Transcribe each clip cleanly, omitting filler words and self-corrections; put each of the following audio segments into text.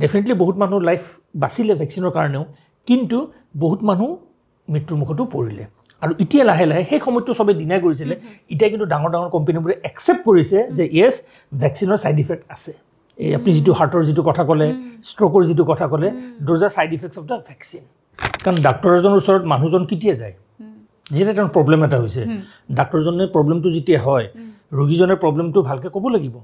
Definitely বহুত মানুহ life বাচিলে ভ্যাকচিনৰ কাৰণেও কিন্তু বহুত মানুহ মৃত্যুৰ মুখতো পৰিলে আৰু এতিয়া লাহে লাহে সেই সময়টো সবে ডিনাই কৰিছিলে এতিয়া কিন্তু ডাঙৰ ডাঙৰ কোম্পানীবোৰে একসেপ্ট কৰিছে যে ইয়েস ভ্যাকচিনৰ সাইড ইফেক্ট আছে এই আপনি যেটো হাৰ্টৰ যেটো কথা ক'লে ষ্ট্ৰোকৰ যেটো কথা ক'লে those R side effects of the vaccine কাৰণ ডাক্তৰজনৰ ওচৰত মানুহজন কিতিয়া যায় যেটা এটা প্ৰবলেম এটা হৈছে ডাক্তৰজনে প্ৰবলেমটো যেতিয়া হয় ৰোগীজনৰ প্ৰবলেমটো ভালকে ক'ব লাগিব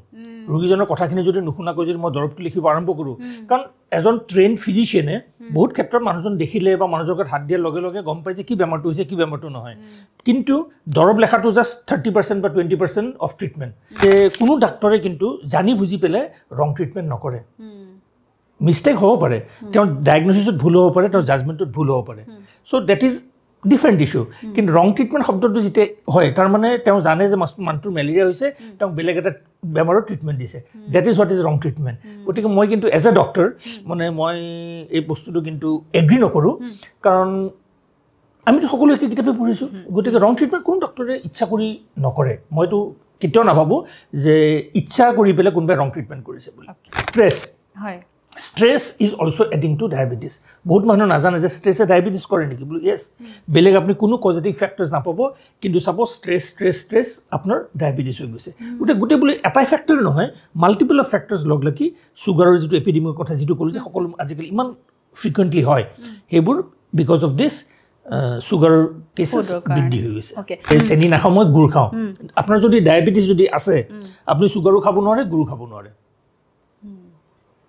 ৰোগীজনৰ কথাখিনি যদি নুশুনা কৈ যদি মই দৰবটো লিখিব আৰম্ভ কৰো কাৰণ এজন ট্ৰেইন ফিজিশিয়ানে বহুত ক্ষেত্ৰত মানুহজন দেখিলে বা মানুহজনৰ হাত দিয়াৰ লগে লগে গম পায় যে কি বেমাৰটো হৈছে কি বেমাৰটো নহয় কিন্তু দৰব লেখাটো জাস্ট 30% বা 20% অফ ট্ৰিটমেন্ট তে কোনো ডাক্তৰে কিন্তু জানি বুজি পেলে ৰং ট্ৰিটমেন্ট নকৰে মিস্টেক হ'ব পাৰে তেওঁ ডায়াগনোসিছত ভুল হ'ব পাৰে তেওঁ জাজমেন্টত ভুল হ'ব পাৰে so that is different issue কিন্তু wrong treatment শব্দটো যেতে হয় তাৰ মানে তেওঁ জানে যে মানুহৰ ম্যালেৰিয়া হৈছে তেওঁ বেলেগ এটা বেমাৰৰ ট্ৰিটমেন্ট দিছে that is what is wrong treatment গতিকে মই কিন্তু এজ এ ডক্টৰ মানে মই এই বস্তুটো কিন্তু এগ্ৰি নকৰো কাৰণ আমি তো সকলো একে কিতাপে পঢ়িছো গতিকে wrong treatment কোন ডক্টৰে ইচ্ছা কৰি নকৰে মইতো কিতেও নাভাবো যে ইচ্ছা কৰি পেলে কোনবা wrong treatment কৰিছে বুলি stress হয় Stress is also adding to diabetes. বহুত মানুহ নাজানে যে স্ট্রেসে ডায়াবেটিস কৰে নেকি বলি yes বেলেগ আপনি কোনো পজিটিভ ফ্যাক্টরস না পাবো কিন্তু সাপোজ স্ট্রেস আপনার ডায়াবেটিস হৈ গৈছে গুটে বলি এটাই ফ্যাক্টর নহয় মাল্টিপল অফ ফ্যাক্টরস লগ লাগি সুগাৰৰ যেটো এপিডেমিক কথা যেটো কল যে সকলো আজিকালি ইমান ফ্ৰিকুৱেন্টলি হয় হেবোৰ বিকজ অফ দিস সুগাৰৰ কেসেস বৃদ্ধি হৈ গৈছে এই চেনি না সময় গুড় খাও আপোনাৰ যদি ডায়াবেটিস যদি আছে আপনি সুগাৰো খাব নোৱাৰে গুড় খাব নোৱাৰে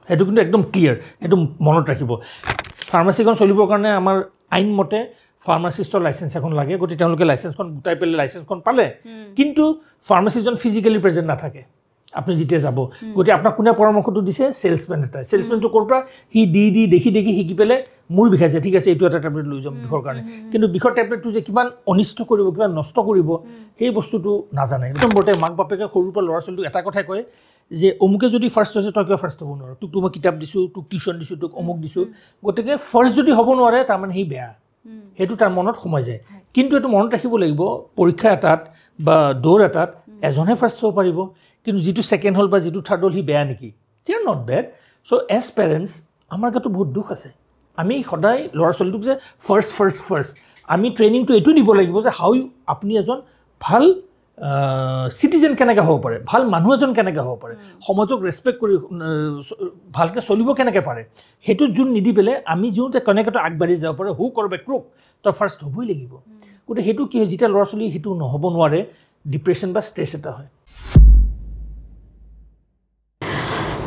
হেতু কিন্তু একদম ক্লিয়াৰ হেতু মনত ৰাখিব ফাৰ্মাসীখন চলিবৰ কাৰণে আমাৰ আইন মতে ফাৰ্মাসিষ্টৰ লাইসেন্স এখন লাগে গতি তেওঁলোকে লাইসেন্সখন বুটাই পেলে লাইসেন্সখন পালে কিন্তু ফাৰ্মাসিজন ফিজিক্যালি প্ৰেজেন্ট না থাকে আপনি জিতে যাব গতি আপোনাক কোনে পৰামৰ্শটো দিছে সেলসম্যান এটা সেলসম্যানটো কৰপৰা হি দেখি হিকি পেলে মোৰ বিখাইছে ঠিক আছে এটো এটা ট্যাবলেট লৈ যাম বিখৰ কাৰণে কিন্তু বিখৰ ট্যাবলেটটো যে কিমান অনিষ্ট কৰিব কিমান নষ্ট কৰিব সেই বস্তুটো নাজানে একদম বটে মাক বাপেকে সৰুৰ পৰা ল'ৰা ছোৱালীক এটা কথাই কয় যে অমুকে যদি ফাৰ্স্ট হৈছে তই কিয় ফাৰ্স্ট হ'ব নোৱাৰে তোক মই কিতাপ দিছো তোক টিউশন দিছো তোক অমুক দিছো গতিকে ফাৰ্স্ট যদি হ'ব নোৱাৰে তাৰ মানে হি বেয়া হেতু তাৰ মনত সোমাই যায় কিন্তু এটো মনত ৰাখিব লাগিব পৰীক্ষা এটাত বা দৌৰ এটাত এজনে ফাৰ্স্ট হ'ব পাৰিব কিন্তু যেটো সেকেন্ড হল বা যেটো থাৰ্ড হল হি বেয়া নেকি they are not bad so as parents আমাৰ গাটো বহুত দুখ আছে আমি সদায় ল'ৰা ছোৱালীক যে ফাৰ্স্ট আমি ট্ৰেইনিংটো এটো দিব লাগিব যে হাউ আপনি এজন ভাল সিটিজেন কেনেকৈ হ'ব পাৰে ভাল মানুহ এজন কেনেকৈ হ'ব পাৰে সমাজক ৰেসপেক্ট কৰি ভালকে চলিব কেনেকৈ পাৰে হেতু জুন নিদি পেলে আমি জুনতে কনেক্টটো আগবাঢ়ি যাব পাৰে হু কৰবে ক্ৰুক তো ফাৰ্স্ট হ'বই লাগিব গতে হেতু কি হয় যেটা ল'ৰা ছোৱালী হেতু নহব নোৱাৰে ডিপ্ৰেছন বা ষ্ট্ৰেছ এটা হয়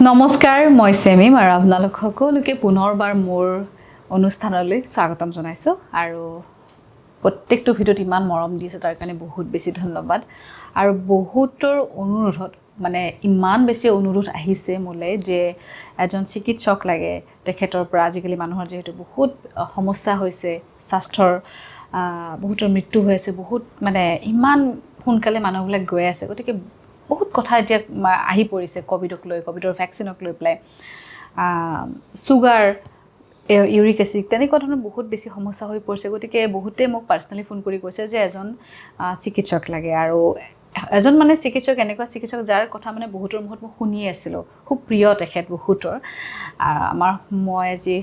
নমস্কাৰ মই সেমিম আৰু আপোনালোক সকলোকে পুনৰবাৰ মোৰ অনুষ্ঠানলৈ স্বাগতম জনাইছো আৰু প্ৰত্যেকটো ভিডিঅ'ত ইমান মৰম দিছে তাৰ কাৰণে বহুত বেছি ধন্যবাদ আৰু বহুতৰ অনুৰোধত মানে ইমান বেছি অনুৰোধ আহিছে মোলৈ যে এজন চিকিৎসক লাগে তেখেতৰ পৰা আজিকালি মানুহৰ যেহেতু বহুত সমস্যা হৈছে স্বাস্থ্যৰ বহুতৰ মৃত্যু হৈ আছে বহুত মানে ইমান সোনকালে মানুহবিলাক গৈ আছে গতিকে বহুত কথা এতিয়া আহি পৰিছে কোভিডক লৈ কোভিডৰ ভ্যাকচিনক লৈ প্লাই সুগাৰ ইউৰিক এসিড তেনেকুৱা ধৰণৰ বহুত বেছি সমস্যা হৈ পৰিছে গতিকে বহুতে মোক পাৰ্সনালি ফোন কৰি কৈছে যে এজন চিকিৎসক লাগে আৰু এজন মানে চিকিৎসক এনেকুৱা চিকিৎসক যাৰ কথা মানে বহুতৰ মুখত মই শুনি আছিল খুব প্ৰিয় তেখেত বহুতৰ আমাৰ মই আজি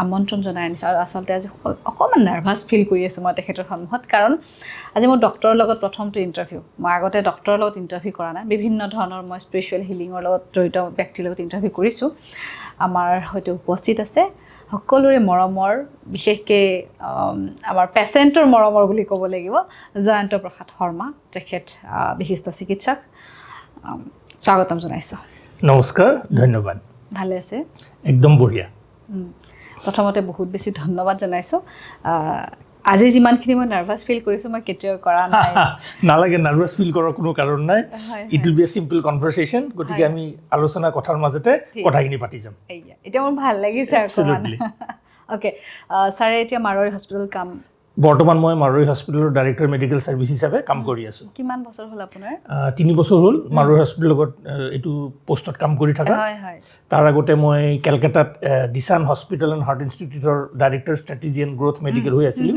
আমন্ত্ৰণ জনাই আনিছো আৰু আসলতে আজি অকমান নাৰ্ভাস ফিল কৰি আছো মই তেখেতৰ সন্মুখত কাৰণ আজি মই ডক্টৰৰ লগত প্ৰথমটো ইন্টাৰভিউ মই আগতে ডক্টৰৰ লগত ইন্টাৰভিউ কৰা নাই বিভিন্ন ধৰণৰ মই স্পিৰিচুৱেল হিলিঙৰ লগত জড়িত ব্যক্তিৰ লগত ইন্টাৰভিউ কৰিছো আমাৰ হয়তো উপস্থিত আছে সকলোৰে মৰমৰ বিশেষকে আমাৰ পেশেন্টৰ মৰমৰ বুলি ক'ব লাগিব জয়ন্ত প্ৰসাদ শৰ্মা তেখেত বিশিষ্ট চিকিৎসক স্বাগতম জনাইছো নমস্কাৰ ধন্যবাদ ভালে আছে একদম বঢ়িয়া প্ৰথমতে বহুত বেছি ধন্যবাদ জনাইছো আজি যিমানখিনি মই নাৰ্ভাস ফিল কৰিছো মই কেতিয়াও কৰা নাই নালাগে নাৰ্ভাস ফিল কৰাৰ কোনো কাৰণ নাই it will be a simple conversation গতিকে আমি আলোচনা কথাৰ মাজতে কথাখিনি পাতি যাম এতিয়া মোৰ ভাল লাগিছে ওকে সাৰে এতিয়া মাৰোৱাৰী হস্পিটেল কাম বৰ্তমান মই মাৰোৱাৰী হস্পিটেলৰ ডাইৰেক্টৰ মেডিকেল সাৰ্ভিস হিচাপে কাম কৰি আছো কিমান বছৰ হল আপোনাৰ 3 বছৰ হল মাৰোৱাৰী হস্পিটেলৰ লগত এটো পোষ্টত কাম কৰি থাকা হয় হয় তাৰ আগতে মই কলকাতাত দিশান হস্পিটেল এণ্ড হাৰ্ট ইনষ্টিটিউটৰ director strategy and growth medical হৈ আছিল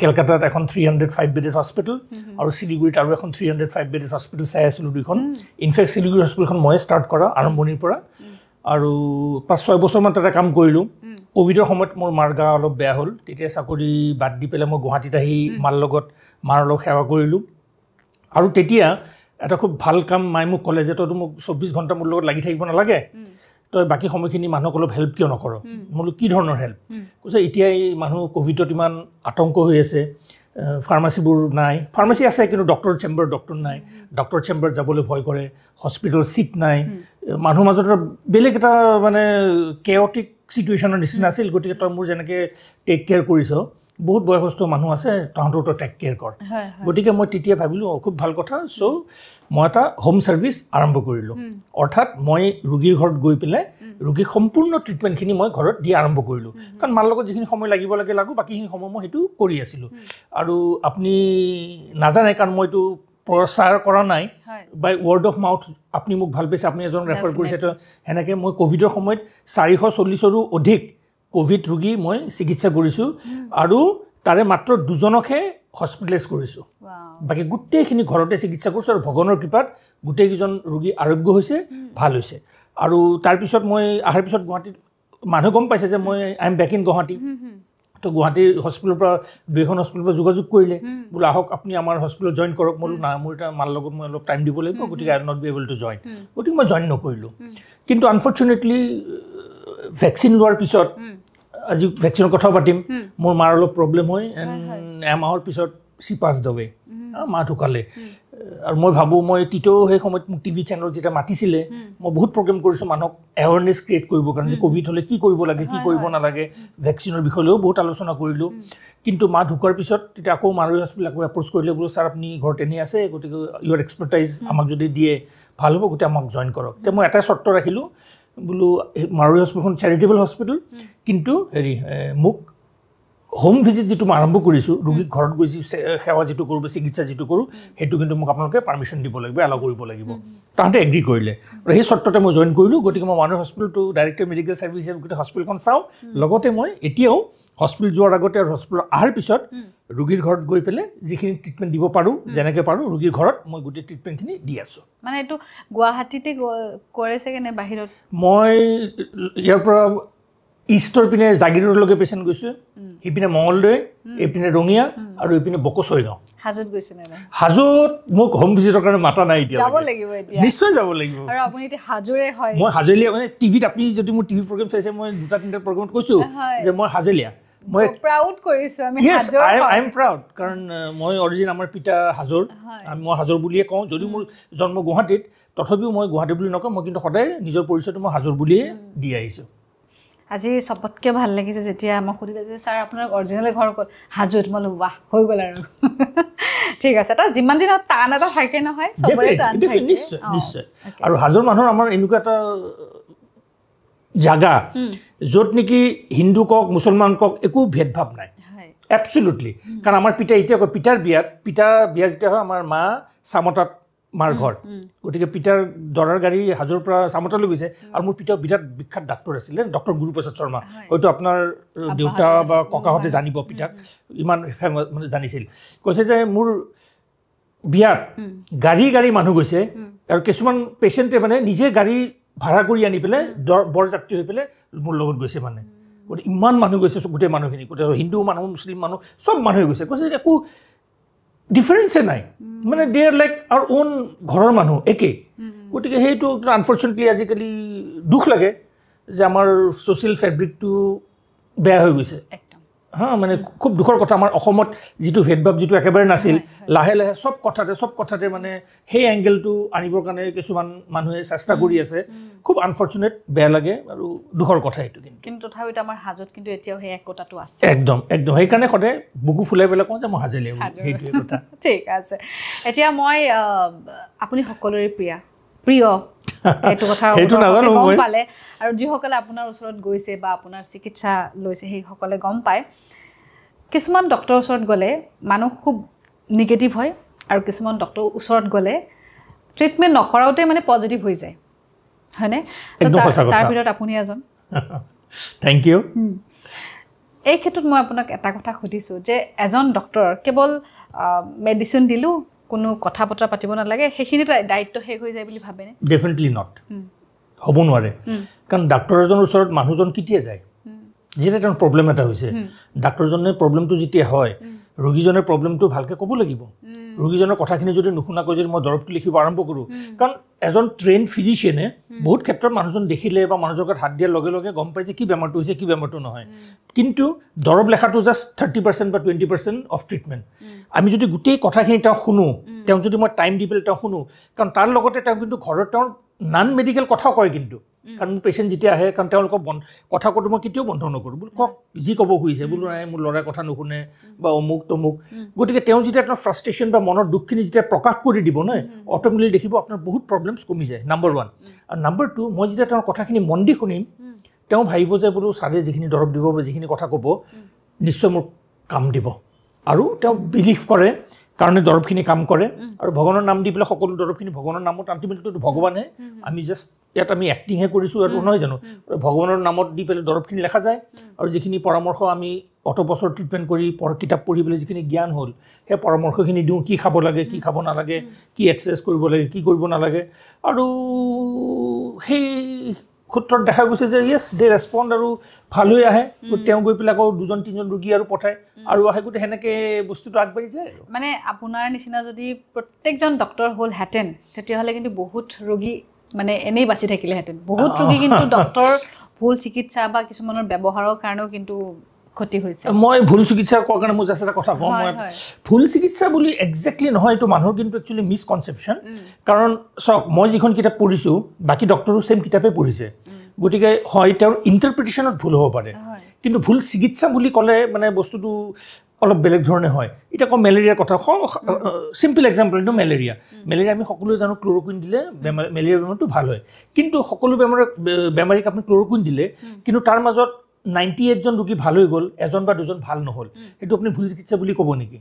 কলকাতাত এখন 305 বেডেড হস্পিটেল আৰু শিলিগুৰিত আৰু এখন 305 বেডেড হস্পিটেল চাই আছিল দুখন ইনফেক্ট শিলিগুৰি হস্পিটেলখন মই ষ্টাৰ্ট কৰা আৰম্ভণিৰ পৰা আৰু 5-6 বছৰমান তাতে কাম কৰিলোঁ কোভিডৰ সময়ত মোৰ মাৰ গা অলপ বেয়া হ'ল তেতিয়া চাকৰি বাদ দি পেলাই মই গুৱাহাটীত আহি মাৰ লগত সেৱা কৰিলোঁ আৰু তেতিয়া এটা খুব ভাল কাম মায়ে মোক ক'লে যে তই মোক 24 ঘণ্টা মোৰ লগত লাগি থাকিব নালাগে তই বাকী সময়খিনি মানুহক অলপ হেল্প কিয় নকৰ মই কি ধৰণৰ হেল্প কৈছে এতিয়াই মানুহ কোভিডত ইমান আতংক হৈ আছে ফাৰ্মাচীবোৰ নাই ফাৰ্মাচী আছে কিন্তু ডক্টৰ নাই ডক্টৰ চেম্বাৰ যাবলৈ ভয় কৰে হস্পিটেল চিট নাই মানুহৰ মাজত বেলেগ এটা মানে কেঅটিক চিটুৱেশ্যনৰ নিচিনা আছিল গতিকে তই মোৰ যেনেকৈ টেক কেয়াৰ কৰিছ বহুত বয়সস্থ মানুহ আছে তাহাঁতৰ তই টেক কেয়াৰ কৰ গতিকে মই তেতিয়া ভাবিলোঁ খুব ভাল কথা চ' মই এটা হোম ছাৰ্ভিচ আৰম্ভ কৰিলোঁ অৰ্থাৎ মই ৰোগীৰ ঘৰত গৈ পেলাই ৰোগীক সম্পূৰ্ণ ট্ৰিটমেণ্টখিনি মই ঘৰত দি আৰম্ভ কৰিলোঁ কাৰণ মাৰ লগত যিখিনি সময় লাগিব লাগো বাকীখিনি সময় মই সেইটো কৰি আছিলোঁ আৰু আপুনি নাজানে কাৰণ মই এইটো প্ৰচাৰ কৰা নাই বাই ৱৰ্ড অফ মাউথ আপুনি মোক ভাল পাইছে আপুনি এজন ৰেফাৰ কৰিছে তো সেনেকৈ মই কোভিডৰ সময়ত 440ৰো অধিক কোভিড ৰোগী মই চিকিৎসা কৰিছোঁ আৰু তাৰে মাত্ৰ 2জনকহে হস্পিটেলাইজ কৰিছোঁ বাকী গোটেইখিনি ঘৰতে চিকিৎসা কৰিছোঁ আৰু ভগৱানৰ কৃপাত গোটেইকেইজন ৰোগী আৰোগ্য হৈছে ভাল হৈছে আৰু তাৰপিছত মই অহাৰ পিছত গুৱাহাটীত মানুহ গম পাইছে যে মই I am back in Guwahati তো গুৱাহাটীৰ হস্পিটেলৰ পৰা 2খন হস্পিটেলৰ পৰা যোগাযোগ কৰিলে বোলে আহক আপুনি আমাৰ হস্পিটেলত জইন কৰক মই না মোৰ এটা মাৰ লগত মই অলপ টাইম দিব লাগিব গতিকে I will not be able to join গতিকে মই জইন নকৰিলোঁ কিন্তু আনফৰ্চুনেটলি ভেকচিন লোৱাৰ পিছত আজি ভেকচিনৰ কথা পাতিম মোৰ মাৰ অলপ প্ৰব্লেম হয় এমাহৰ পিছত চি পাছ দৱে মা ঢুকালে আৰু মই ভাবোঁ মই তিতেও সেই সময়ত মোক টিভি চেনেলত যেতিয়া মাতিছিলে মই বহুত প্ৰগ্ৰেম কৰিছোঁ মানুহক এৱাৰনেছ ক্ৰিয়েট কৰিবৰ কাৰণে যে কোভিড হ'লে কি কৰিব লাগে কি কৰিব নালাগে ভেকচিনৰ বিষয়লৈও বহুত আলোচনা কৰিলোঁ কিন্তু মা ঢুকোৱাৰ পিছত তেতিয়া আকৌ মাৰুই হস্পিটেল আকৌ এপ্ৰ'চ কৰিলে বোলো ছাৰ আপুনি ঘৰত এনেই আছে গতিকে ইউৰ এক্সপাৰ্টাইজ আমাক যদি দিয়ে ভাল হ'ব গতিকে আমাক জইন কৰক তেতিয়া মই এটাই চৰ্ত ৰাখিলোঁ বোলো মাৰুই হস্পিটেলখন চেৰিটেবল হস্পিটেল কিন্তু মোক হোম ভিজিট যিটো মই আৰম্ভ কৰিছোঁ ৰোগীক ঘৰত গৈ সেৱা যিটো কৰোঁ বা চিকিৎসা যিটো কৰোঁ সেইটো কিন্তু মোক আপোনালোকে পাৰ্মিশ্যন দিব লাগিব এলাউ কৰিব লাগিব তাহাঁতে এগ্ৰী কৰিলে আৰু সেই চৰ্ততে মই জইন কৰিলোঁ গতিকে মই মাৰুই হস্পিটেলটো ডাইৰেক্টৰ মেডিকেল ছাৰ্ভিচ হিচাপে গোটেই হস্পিটেলখন চাওঁ লগতে মই এতিয়াও হস্পিটেল যোৱাৰ আগতে আৰু হস্পিটেল অহাৰ পিছত ৰোগীৰ ঘৰত গৈ পেলাই যিখিনি ট্ৰিটমেণ্ট দিব পাৰোঁ যেনেকৈ পাৰোঁ ৰোগীৰ ঘৰত মই গোটেই ট্ৰিটমেণ্টখিনি দি আছোঁ মানে এইটো গুৱাহাটীতে কৰেছেগৈ নে বাহিৰত মই ইয়াৰ পৰা ইষ্টৰ পিনে জাগিৰোডলৈকে পেচেণ্ট গৈছোঁ ইপিনে মঙলদৈ এইপিনে ৰঙিয়া আৰু এইপিনে বকচৈগাঁও হাজোত গৈছে নে হাজোত মোক হোম ভিজিটৰ কাৰণে মাতা নাই এতিয়া যাব লাগিব এতিয়া নিশ্চয় যাব লাগিব আৰু আপুনি এতিয়া হাজোৰে হয় মই হাজোলীয়া মানে টিভিত আপুনি যদি মোৰ টিভি প্ৰগ্ৰেম চাইছে মই 2-3টা প্ৰগ্ৰেমত কৈছোঁ যে মই হাজোলীয়া মই প্ৰাউড কৰিছোঁ আমি হাজোৰ আই এম প্ৰাউড কাৰণ মই অৰিজিন আমাৰ পিতা হাজোৰ মই হাজোৰ বুলিয়ে কওঁ যদিও মোৰ জন্ম গুৱাহাটীত তথাপিও মই গুৱাহাটী বুলি নকওঁ মই কিন্তু সদায় নিজৰ পৰিচয়টো মই হাজোৰ বুলিয়ে দি আহিছোঁ আজি চবতকৈ ভাল লাগিছে যেতিয়া মই সুধিলে যে ছাৰ আপোনাৰ অৰিজিনেল ঘৰ ক'ত হাজোত মই বাহ হৈ গ'ল আৰু ঠিক আছে তাৰ যিমান দিনত টান এটা থাকে নহয় চবৰে টান থাকে নিশ্চয় নিশ্চয় আৰু হাজোৰ মানুহৰ আমাৰ এনেকুৱা এটা জাগা য'ত নেকি হিন্দু কওক মুছলমান কওক একো ভেদভাৱ নাই এবছলিউটলি কাৰণ আমাৰ পিতা এতিয়া কয় পিতাৰ বিয়া যেতিয়া হয় আমাৰ মা চামতাত মাৰ ঘৰ গতিকে পিতাৰ দৰাৰ গাড়ী হাজোৰ পৰা চামতালৈ গৈছে আৰু মোৰ পিতা বিৰাট বিখ্যাত ডাক্তৰ আছিলে ডক্টৰ গুৰুপ্ৰসাদ শৰ্মা হয়তো আপোনাৰ দেউতা বা ককাহঁতে জানিব পিতাক ইমান ফেমাছ মানে জানিছিল কৈছে যে মোৰ বিয়াত গাড়ী মানুহ গৈছে আৰু কিছুমান পেচেণ্টে মানে নিজে গাড়ী ভাড়া কৰি আনি পেলাই বৰযাত্ৰী হৈ পেলাই মোৰ লগত গৈছে মানে গতিকে ইমান মানুহ গৈছে গোটেই মানুহখিনি গোটেই হিন্দু মানুহ মুছলিম মানুহ চব মানুহে গৈছে কৈছে একো ডিফাৰেঞ্চে নাই মানে দে আৰ লাইক আৱাৰ অ'ন ঘৰৰ মানুহ একেই গতিকে সেইটো আনফৰ্চুনেটলি আজিকালি দুখ লাগে যে আমাৰ ছ'চিয়েল ফেব্ৰিকটো বেয়া হৈ গৈছে মানে খুব দুখৰ কথা আমাৰ অসমত যিটো ভেদভাৱ যিটো একেবাৰে নাছিল লাহে লাহে চব কথাতে মানে সেই এংগেলটো আনিবৰ কাৰণে কিছুমান মানুহে চেষ্টা কৰি আছে খুব আনফৰ্চুনেট বেয়া লাগে আৰু দুখৰ কথা এইটো কিন্তু তথাপিতো আমাৰ হাজোত কিন্তু এতিয়াও সেই একতাটো আছে একদম সেইকাৰণে সদায় বুকু ফুলাই পেলাই কওঁ যে মই হাজোলীয়া সেইটোৱে কথা ঠিক আছে এতিয়া মই আপুনি সকলোৰে প্ৰিয় এইটো কথা গম পালে আৰু যিসকলে আপোনাৰ ওচৰত গৈছে বা আপোনাৰ চিকিৎসা লৈছে সেইসকলে গম পায় কিছুমান ডক্টৰৰ ওচৰত গ'লে মানুহ খুব নিগেটিভ হয় আৰু কিছুমান ডক্টৰৰ ওচৰত গ'লে ট্ৰিটমেণ্ট নকৰাওঁতে মানে পজিটিভ হৈ যায় হয়নে তাৰ ভিতৰত আপুনি এজন থেংক ইউ এই ক্ষেত্ৰত মই আপোনাক এটা কথা সুধিছোঁ যে এজন ডক্টৰ কেৱল মেডিচিন দিলোঁ কোনো কথা বতৰা পাতিব নালাগে সেইখিনি দায়িত্ব শেষ হৈ যায় বুলি ভাবেনে ডেফিনেটলি নট হ'ব নোৱাৰে কাৰণ ডাক্তৰ এজনৰ ওচৰত মানুহজন কেতিয়া যায় যেতিয়া তেওঁৰ প্ৰব্লেম এটা হৈছে ডাক্তৰজনে প্ৰব্লেমটো যেতিয়া হয় ৰোগীজনে প্ৰব্লেমটো ভালকৈ ক'ব লাগিব ৰোগীজনৰ কথাখিনি যদি নুশুনাকৈ যদি মই দৰৱটো লিখিব আৰম্ভ কৰোঁ কাৰণ এজন ট্ৰেইনড ফিজিচিয়ানে বহুত ক্ষেত্ৰত মানুহজন দেখিলে বা মানুহজনৰ হাত দিয়াৰ লগে লগে গম পাই যে কি বেমাৰটো হৈছে কি বেমাৰটো নহয় কিন্তু দৰৱ লেখাটো জাষ্ট 30% বা 20% অফ ট্ৰিটমেণ্ট আমি যদি গোটেই কথাখিনি তেওঁ শুনো তেওঁক যদি মই টাইম দি পেলাই তেওঁ শুনো কাৰণ তাৰ লগতে তেওঁ কিন্তু ঘৰত তেওঁৰ নন মেডিকেল কথাও কয় কিন্তু কাৰণ মোৰ পেচেণ্ট যেতিয়া আহে কাৰণ তেওঁলোকক কথা কোৱাটো মই কেতিয়াও বন্ধ নকৰোঁ বোলো কওক যি ক'ব খুজিছে বোলো নাই মোৰ ল'ৰাই কথা নুশুনে বা অমুক তমুক গতিকে তেওঁ যেতিয়া তেওঁৰ ফ্ৰাষ্ট্ৰেশ্যন বা মনৰ দুখখিনি যেতিয়া প্ৰকাশ কৰি দিব নহয় অট'মেটিকলি দেখিব আপোনাৰ বহুত প্ৰব্লেমছ কমি যায় নম্বৰ 1 আৰু নম্বৰ 2 মই যেতিয়া তেওঁৰ কথাখিনি মন দি শুনিম তেওঁ ভাবিব যে বোলো ছাৰে যিখিনি দৰৱ দিব বা যিখিনি কথা ক'ব নিশ্চয় মোক কাম দিব আৰু তেওঁ বিলিভ কৰে কাৰণে দৰৱখিনি কাম কৰে আৰু ভগৱানৰ নাম দি পেলাই সকলো দৰৱখিনি ভগৱানৰ নামত আল্টিমেটলি ভগৱানে আমি জাষ্ট ইয়াত আমি এক্টিংহে কৰিছোঁ আৰু নহয় জানো ভগৱানৰ নামত দি পেলাই দৰৱখিনি লেখা যায় আৰু যিখিনি পৰামৰ্শ আমি অতবছৰ ট্ৰিটমেণ্ট কৰি কিতাপ পঢ়ি পেলাই যিখিনি জ্ঞান হ'ল সেই পৰামৰ্শখিনি দিওঁ কি খাব লাগে কি খাব নালাগে কি এক্সাৰচাইজ কৰিব লাগে কি কৰিব নালাগে আৰু সেই সূত্ৰত দেখা গৈছে যে ইয়েছ দে ৰেছপণ্ড আৰু ভাল হৈ আহে তেওঁ গৈ পেলাই আকৌ 2-3জন ৰোগী আৰু পঠায় আৰু আহে গোটেই সেনেকৈ বস্তুটো আগবাঢ়ি যায় মানে আপোনাৰ নিচিনা যদি প্ৰত্যেকজন ডক্তৰ হ'লহেঁতেন তেতিয়াহ'লে কিন্তু বহুত ৰোগী মানে এনেই বাচি থাকিলেহেঁতেন বহুত ৰোগী কিন্তু ডক্তৰ ভুল চিকিৎসা বা কিছুমানৰ ব্যৱহাৰৰ কাৰণেও কিন্তু ক্ষতি হৈছে মই ভুল চিকিৎসা কোৱাৰ কাৰণে মই জাষ্ট এটা কথা কওঁ মই ভুল চিকিৎসা বুলি একজেক্টলি নহয় এইটো মানুহৰ কিন্তু একচুৱেলি মিছকনচেপশ্যন কাৰণ চাওক মই যিখন কিতাপ পঢ়িছোঁ বাকী ডক্টৰো ছেইম কিতাপে পঢ়িছে গতিকে হয় তেওঁৰ ইণ্টাৰপ্ৰিটেশ্যনত ভুল হ'ব পাৰে কিন্তু ভুল চিকিৎসা বুলি ক'লে মানে বস্তুটো অলপ বেলেগ ধৰণে হয় এতিয়া কওঁ মেলেৰিয়াৰ কথা চিম্পল এক্সাম্পল এইটো মেলেৰিয়া আমি সকলোৱে জানো ক্ল'ৰকুইন দিলে মেলেৰিয়া বেমাৰটো ভাল হয় কিন্তু সকলো বেমাৰীক আপুনি ক্ল'ৰকুইন দিলে কিন্তু তাৰ মাজত 98জন ৰোগী ভাল হৈ গ'ল এজন বা দুজন ভাল নহ'ল সেইটো আপুনি ভুল চিকিৎসা বুলি ক'ব নেকি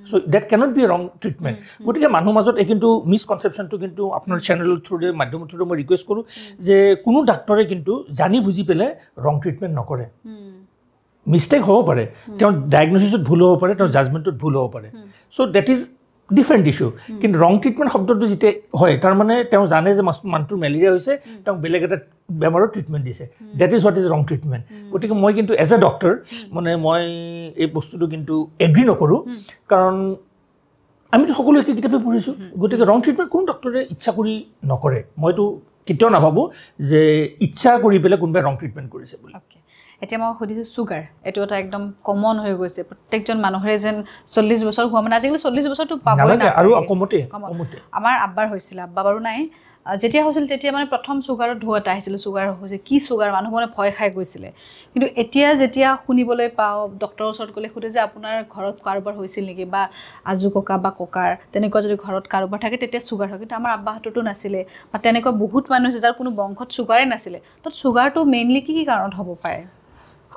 চ' ডেট কেনট বি ৰং ট্ৰিটমেণ্ট গতিকে মানুহৰ মাজত এই কিন্তু মিছকনচেপশ্যনটো কিন্তু আপোনাৰ চেনেলৰ থ্ৰুৰে মাধ্যমৰ থ্ৰুৰে মই ৰিকুৱেষ্ট কৰোঁ যে কোনো ডাক্তৰে কিন্তু জানি বুজি পেলাই ৰং ট্ৰিটমেণ্ট নকৰে মিষ্টেক হ'ব পাৰে তেওঁৰ ডায়েগনচিছত ভুল হ'ব পাৰে তেওঁৰ জাজমেণ্টত ভুল হ'ব পাৰে চ' ডেট ইজ ডিফাৰেণ্ট ইছ্যু কিন্তু ৰং ট্ৰিটমেণ্ট শব্দটো যেতিয়া হয় তাৰমানে তেওঁ জানে যে মানুহটোৰ মেলেৰিয়া হৈছে তেওঁক বেলেগ এটা বেমাৰৰ ট্ৰিটমেণ্ট দিছে ডেট ইজ হোৱাট ইজ ৰং ট্ৰিটমেণ্ট গতিকে মই কিন্তু এজ এ ডক্টৰ মানে মই এই বস্তুটো কিন্তু এগ্ৰী নকৰোঁ কাৰণ আমিতো সকলো একে কিতাপে পঢ়িছোঁ গতিকে ৰং ট্ৰিটমেণ্ট কোনো ডক্টৰে ইচ্ছা কৰি নকৰে মইতো কেতিয়াও নাভাবোঁ যে ইচ্ছা কৰি পেলাই কোনোবাই ৰং ট্ৰিটমেণ্ট কৰিছে বুলি এতিয়া মই সুধিছোঁ চুগাৰ এইটো এটা একদম কমন হৈ গৈছে প্ৰত্যেকজন মানুহৰে যেন 40 বছৰ হোৱা মানে আজিকালি 40 বছৰটো পাবই না আৰু কমতে আমাৰ আব্বাৰ হৈছিল আব্বা বাৰু নাই যেতিয়া হৈছিল তেতিয়া মানে প্ৰথম চুগাৰৰ ঢৌ এটা আহিছিল চুগাৰ হৈছে কি চুগাৰ মানুহবোৰে ভয় খাই গৈছিলে কিন্তু এতিয়া যেতিয়া শুনিবলৈ পাওঁ ডক্টৰৰ ওচৰত গ'লে সোধে যে আপোনাৰ ঘৰত কাৰোবাৰ হৈছিল নেকি বা আজু ককা বা ককাৰ তেনেকুৱা যদি ঘৰত কাৰোবাৰ থাকে তেতিয়া চুগাৰ হয় কিন্তু আমাৰ আব্বাহঁততো নাছিলে বা তেনেকুৱা বহুত মানুহ আছে যাৰ কোনো বংশত চুগাৰে নাছিলে তো চুগাৰটো মেইনলি কি কাৰণত হ'ব পাৰে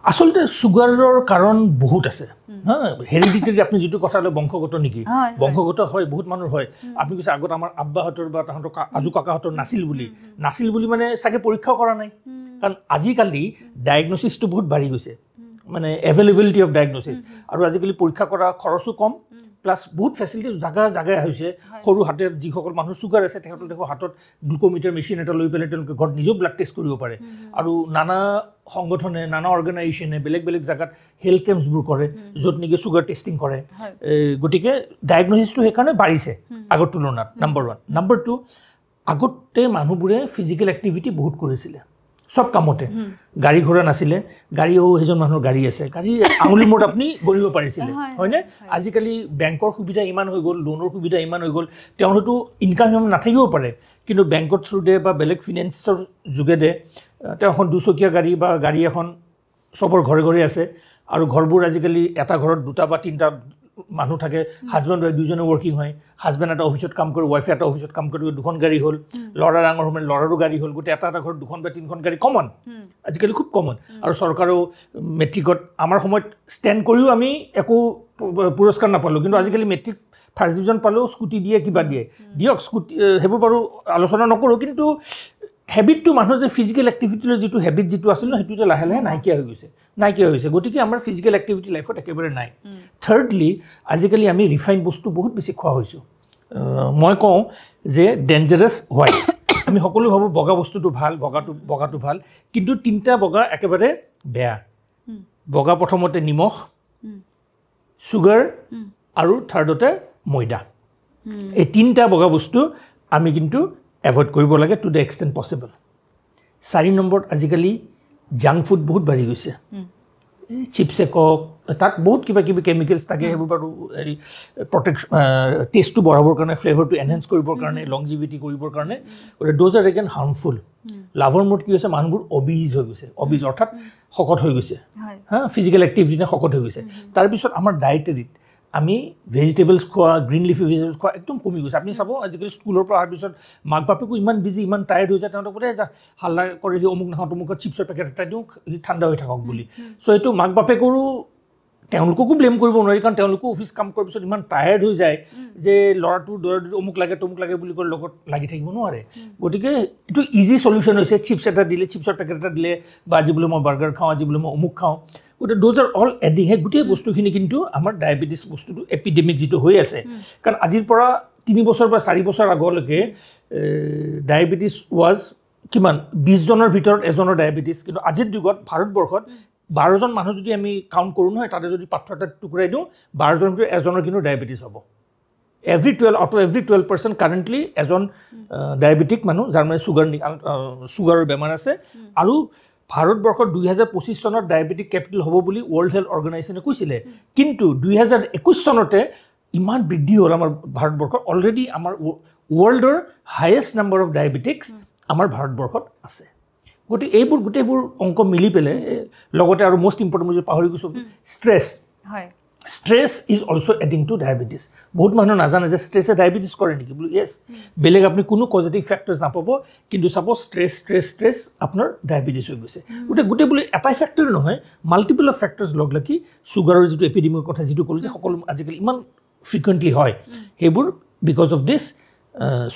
আচলতে চুগাৰৰ কাৰণ বহুত আছে হা হেৰিডিটেৰী আপুনি যিটো কথা লৈ বংশগত নেকি বংশগত হয় বহুত মানুহৰ হয় আপুনি কৈছে আগত আমাৰ আব্বাহঁতৰ বা তাহাঁতৰ আজু কাকাহঁতৰ নাছিল বুলি মানে চাগে পৰীক্ষাও কৰা নাই কাৰণ আজিকালি ডায়েগনচিছটো বহুত বাঢ়ি গৈছে মানে এভেইলেবিলিটি অফ ডায়েগনচিছ আৰু আজিকালি পৰীক্ষা কৰা খৰচো কম প্লাছ বহুত ফেচিলিটি জাগাই হৈছে সৰু হাতে যিসকল মানুহৰ চুগাৰ আছে তেখেতলোকে দেখোন হাতত গ্লুকোমিটাৰ মেচিন এটা লৈ পেলাই তেওঁলোকে ঘৰত নিজেও ব্লাড টেষ্ট কৰিব পাৰে আৰু নানা সংগঠনে নানা অৰ্গেনাইজেশ্যনে বেলেগ বেলেগ জাগাত হেল্থ কেম্পছবোৰ কৰে য'ত নেকি চুগাৰ টেষ্টিং কৰে গতিকে ডায়েগনচিছটো সেইকাৰণে বাঢ়িছে আগৰ তুলনাত নম্বৰ 1 নম্বৰ 2 আগতে মানুহবোৰে ফিজিকেল এক্টিভিটি বহুত কৰিছিলে সব কামতে গাড়ী ঘোঁৰা নাছিলে গাড়ীও সেইজন মানুহৰ গাড়ী আছে গাড়ী আঙুলি মূৰত আপুনি গঢ়িব পাৰিছিলে হয়নে আজিকালি বেংকৰ সুবিধা ইমান হৈ গ'ল লোনৰ সুবিধা ইমান হৈ গ'ল তেওঁৰ হয়তো ইনকাম ইমান নাথাকিবও পাৰে কিন্তু বেংকৰ থ্ৰুৰে বা বেলেগ ফিনেন্সৰ যোগেৰে তেওঁ এখন দুচকীয়া গাড়ী বা গাড়ী এখন চবৰ ঘৰে ঘৰে আছে আৰু ঘৰবোৰ আজিকালি এটা ঘৰত দুটা বা তিনিটা মানুহ থাকে হাজবেণ্ড ৱাইফ দুজনে ৱৰ্কিং হয় হাজবেণ্ড এটা অফিচত কাম কৰে ৱাইফে এটা অফিচত কাম কৰে দুখন গাড়ী হ'ল ল'ৰা ডাঙৰ সময়ত ল'ৰাৰো গাড়ী হ'ল গোটেই এটা ঘৰত দুখন বা তিনিখন গাড়ী কমন আজিকালি খুব কমন আৰু চৰকাৰেও মেট্ৰিকত আমাৰ সময়ত ষ্টেণ্ড কৰিও আমি একো পুৰস্কাৰ নাপালোঁ কিন্তু আজিকালি মেট্ৰিক ফাৰ্ষ্ট ডিভিজন পালেও স্কুটি দিয়ে কিবা দিয়ে দিয়ক স্কুটি সেইবোৰ বাৰু আলোচনা নকৰোঁ কিন্তু হেবিটটো মানুহৰ যে ফিজিকেল এক্টিভিটিলৈ যিটো হেবিট যিটো আছিল ন সেইটো যে লাহে লাহে নাইকিয়া হৈ গৈছে গতিকে আমাৰ ফিজিকেল এক্টিভিটি লাইফত একেবাৰে নাই থাৰ্ডলি আজিকালি আমি ৰিফাইন বস্তু বহুত বেছি খোৱা হৈছোঁ মই কওঁ যে ডেঞ্জাৰাছ হোৱাই আমি সকলো ভাবোঁ বগা বস্তুটো ভাল, বগাটো ভাল, কিন্তু তিনিটা বগা একেবাৰে বেয়া। বগা প্ৰথমতে নিমখ, চুগাৰ আৰু থাৰ্ডতে ময়দা। এই তিনিটা বগা বস্তু আমি কিন্তু এভইড কৰিব লাগে টু দ্য এক্সটেণ্ট পচিবল। 4 নম্বৰত আজিকালি জাংক ফুড বহুত বাঢ়ি গৈছে। চিপছে কওক, তাত বহুত কিবা কিবি কেমিকেলছ থাকে, সেইবোৰ বাৰু হেৰি প্ৰটেকশ্যন টেষ্টটো বঢ়াবৰ কাৰণে, ফ্লেভাৰটো এনহেঞ্চ কৰিবৰ কাৰণে, লংজিভিটি কৰিবৰ কাৰণে, গতিকে ড'জ আৰ এগেইন হাৰ্মফুল। লাভৰ মূৰত কি হৈছে, মানুহবোৰ অবিজ হৈ গৈছে, অবিজ অৰ্থাৎ শকত হৈ গৈছে, ফিজিকেল এক্টিভিটি শকত হৈ গৈছে। তাৰপিছত আমাৰ ডায়েটেৰীত আমি ভেজিটেবলছ খোৱা, গ্ৰীণ লিফি ভেজিটেবলছ খোৱা একদম কমি গৈছে। আপুনি চাব আজিকালি স্কুলৰ পৰা অহাৰ পিছত মাক বাপেকো ইমান বিজি, ইমান টায়াৰ্ড হৈ যায়, তেওঁলোকক বোলে হাল্লা কৰি সি অমুক নাখাওঁ তমুকত চিপছৰ পেকেট এটা দিওঁ, সি ঠাণ্ডা হৈ থাকক বুলি। চ' এইটো মাক বাপেকৰো, তেওঁলোককো ব্লেম কৰিব নোৱাৰি, কাৰণ তেওঁলোকো অফিচ কাম কৰাৰ পিছত ইমান টায়াৰ্ড হৈ যায় যে ল'ৰাটোৰ অমুক লাগে তমুক লাগে বুলি কৈ লগত লাগি থাকিব নোৱাৰে। গতিকে এইটো ইজি চলিউশ্যন হৈছে, চিপছ এটা দিলে, চিপছৰ পেকেট এটা দিলে, বা আজি বোলে মই বাৰ্গাৰ খাওঁ, আজি বোলে মই অমুক খাওঁ, গতিকে ড'জ আৰ অল এডিং। সেই গোটেই বস্তুখিনি কিন্তু আমাৰ ডায়েবেটিছ বস্তুটো এপিডেমিক যিটো হৈ আছে, কাৰণ আজিৰ পৰা 3 বছৰ বা 4 বছৰ আগলৈকে ডায়েবেটিছ ৱাজ কিমান 20 জনৰ ভিতৰত এজনৰ ডায়েবেটিছ, কিন্তু আজিৰ যুগত ভাৰতবৰ্ষত 12জন মানুহ যদি আমি কাউণ্ট কৰোঁ নহয়, তাতে যদি পাথৰ এটা টুকুৰাই দিওঁ, 12জনৰ ভিতৰত এজনৰ কিন্তু ডায়েবেটিছ হ'ব। এভৰি 12% কাৰেণ্টলি এজন ডায়েবেটিক মানুহ, যাৰ মানে চুগাৰৰ বেমাৰ আছে। আৰু ভাৰতবৰ্ষত 2025 চনত ডায়েবেটিক কেপিটেল হ'ব বুলি ৱৰ্ল্ড হেল্থ অৰ্গেনাইজেশ্যনে কৈছিলে, কিন্তু 2021 চনতে ইমান বৃদ্ধি হ'ল আমাৰ ভাৰতবৰ্ষত। অলৰেডি আমাৰ ৱৰ্ল্ডৰ হায়েষ্ট নাম্বাৰ অফ ডায়েবেটিক্স আমাৰ ভাৰতবৰ্ষত আছে। গতিকে এইবোৰ গোটেইবোৰ অংক মিলি পেলাই, লগতে আৰু মষ্ট ইম্পৰ্টেণ্ট মই পাহৰি গৈছোঁ, stress. Stress is also' adding to diabetes. বহুত মানুহে নাজানে যে ষ্ট্ৰেছে ডায়েবেটিছ কৰে নেকি বোলো। য়েছ, বেলেগ আপুনি কোনো পজিটিভ ফেক্টৰ্ছ নাপাব, কিন্তু চাব ষ্ট্ৰেছ আপোনাৰ ডায়েবেটিছ হৈ গৈছে। গোটেই বোলে এটাই ফেক্টৰ নহয়, মাল্টিপল অফ ফেক্টৰ্ছ লগ লাগি চুগাৰৰ যিটো এপিডেমিকৰ কথা যিটো ক'লোঁ যে সকলো আজিকালি ইমান ফ্ৰিকুৱেণ্টলি হয়, সেইবোৰ বিকজ অফ দিছ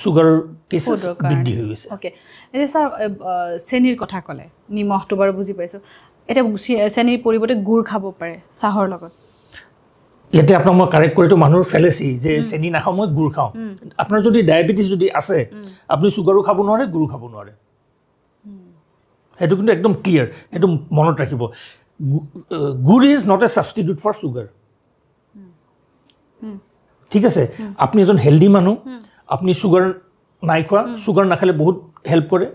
চুগাৰৰ কেছেছ বৃদ্ধি হৈ গৈছে। অ'কে, এতিয়া ছাৰ চেনীৰ কথা ক'লে, নিমখটো বাৰু বুজি পাইছোঁ, এতিয়া চেনীৰ পৰিৱৰ্তে গুড় খাব পাৰে চাহৰ লগত। ইয়াতে আপোনাক মই কাৰেক্ট কৰিছোঁ, মানুহৰ ফেলেচি যে চেনি নাখাওঁ, মই গুড় খাওঁ। আপোনাৰ যদি ডায়েবেটিছ যদি আছে, আপুনি চুগাৰো খাব নোৱাৰে, গুড়ো খাব নোৱাৰে। সেইটো কিন্তু একদম ক্লিয়াৰ, সেইটো মনত ৰাখিব। Gur is not a substitute for sugar. ঠিক আছে, আপুনি এজন হেল্ডি মানুহ, আপুনি চুগাৰ নাই খোৱা, চুগাৰ নাখালে বহুত হেল্প কৰে।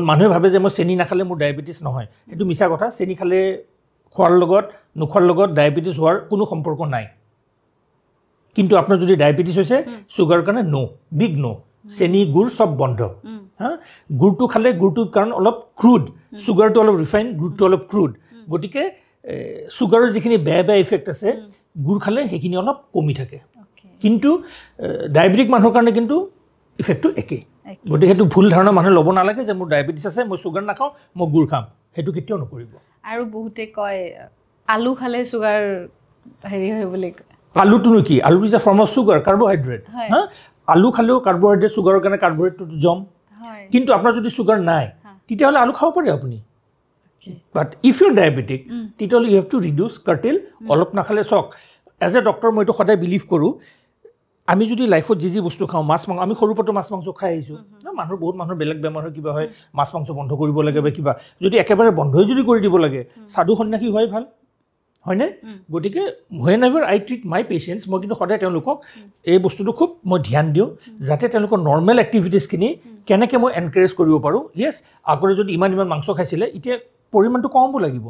মানুহে ভাবে যে মই চেনি নাখালে মোৰ ডায়েবেটিছ নহয়, সেইটো মিছা কথা। চেনি খালে খোৱাৰ লগত নোখোৱাৰ লগত ডায়েবেটিছ হোৱাৰ কোনো সম্পৰ্ক নাই। কিন্তু আপোনাৰ যদি ডায়েবেটিছ হৈছে, চুগাৰৰ কাৰণে বিগ ন', চেনি গুড় চব বন্ধ। গুড়টো খালে, গুড়টোৰ কাৰণ অলপ ক্ৰুড, চুগাৰটো অলপ ৰিফাইন, গুড়টো অলপ ক্ৰুড। গতিকে চুগাৰৰ যিখিনি বেয়া ইফেক্ট আছে, গুড় খালে সেইখিনি অলপ কমি থাকে। কিন্তু ডায়েবেটিক মানুহৰ কাৰণে কিন্তু ইফেক্টটো একেই। গতিকে সেইটো ভুল ধাৰণা মানুহে ল'ব নালাগে যে মোৰ ডায়েবেটিছ আছে, মই চুগাৰ নাখাওঁ, মই গুড় খাম, সেইটো কেতিয়াও নকৰিব। আৰু বহুতে কয় আলু খালে চুগাৰ হেৰি হয় বুলি। আলুটোনো কি? আলুটো is a form of sugar, carbohydrate. আলু খালেও কাৰ্বহাইড্ৰেট, চুগাৰৰ কাৰণে কাৰ্বহাইড্ৰেটটো জম। কিন্তু আপোনাৰ যদি চুগাৰ নাই, তেতিয়াহ'লে আলু খাব পাৰে আপুনি। বাট ইফ ইউ ডায়েবেটিক, তেতিয়াহ'লে you have to reduce, curtail, অলপ নাখালে। চাওক, এজ এ ডক্টৰ মই এইটো সদায় বিলিভ কৰোঁ, আমি যদি লাইফত যি বস্তু খাওঁ, মাছ মাংস, আমি সৰুৰ পৰা মাছ মাংস খাই আহিছোঁ। বহুত মানুহৰ বেলেগ বেমাৰ হয়, কিবা হয়, মাছ মাংস বন্ধ কৰিব লাগে বা কিবা, যদি একেবাৰে বন্ধই যদি কৰি দিব লাগে, সাধু সন্ন্যাসী হোৱাই ভাল, হয়নে? গতিকে when ever I treat my patients, মই কিন্তু সদায় তেওঁলোকক এই বস্তুটো খুব মই ধ্যান দিওঁ, যাতে তেওঁলোকৰ নৰ্মেল এক্টিভিটিছখিনি কেনেকৈ মই এনকাৰেজ কৰিব পাৰোঁ। য়েছ, আগতে যদি ইমান মাংস খাইছিলে, এতিয়া পৰিমাণটো কমাব লাগিব।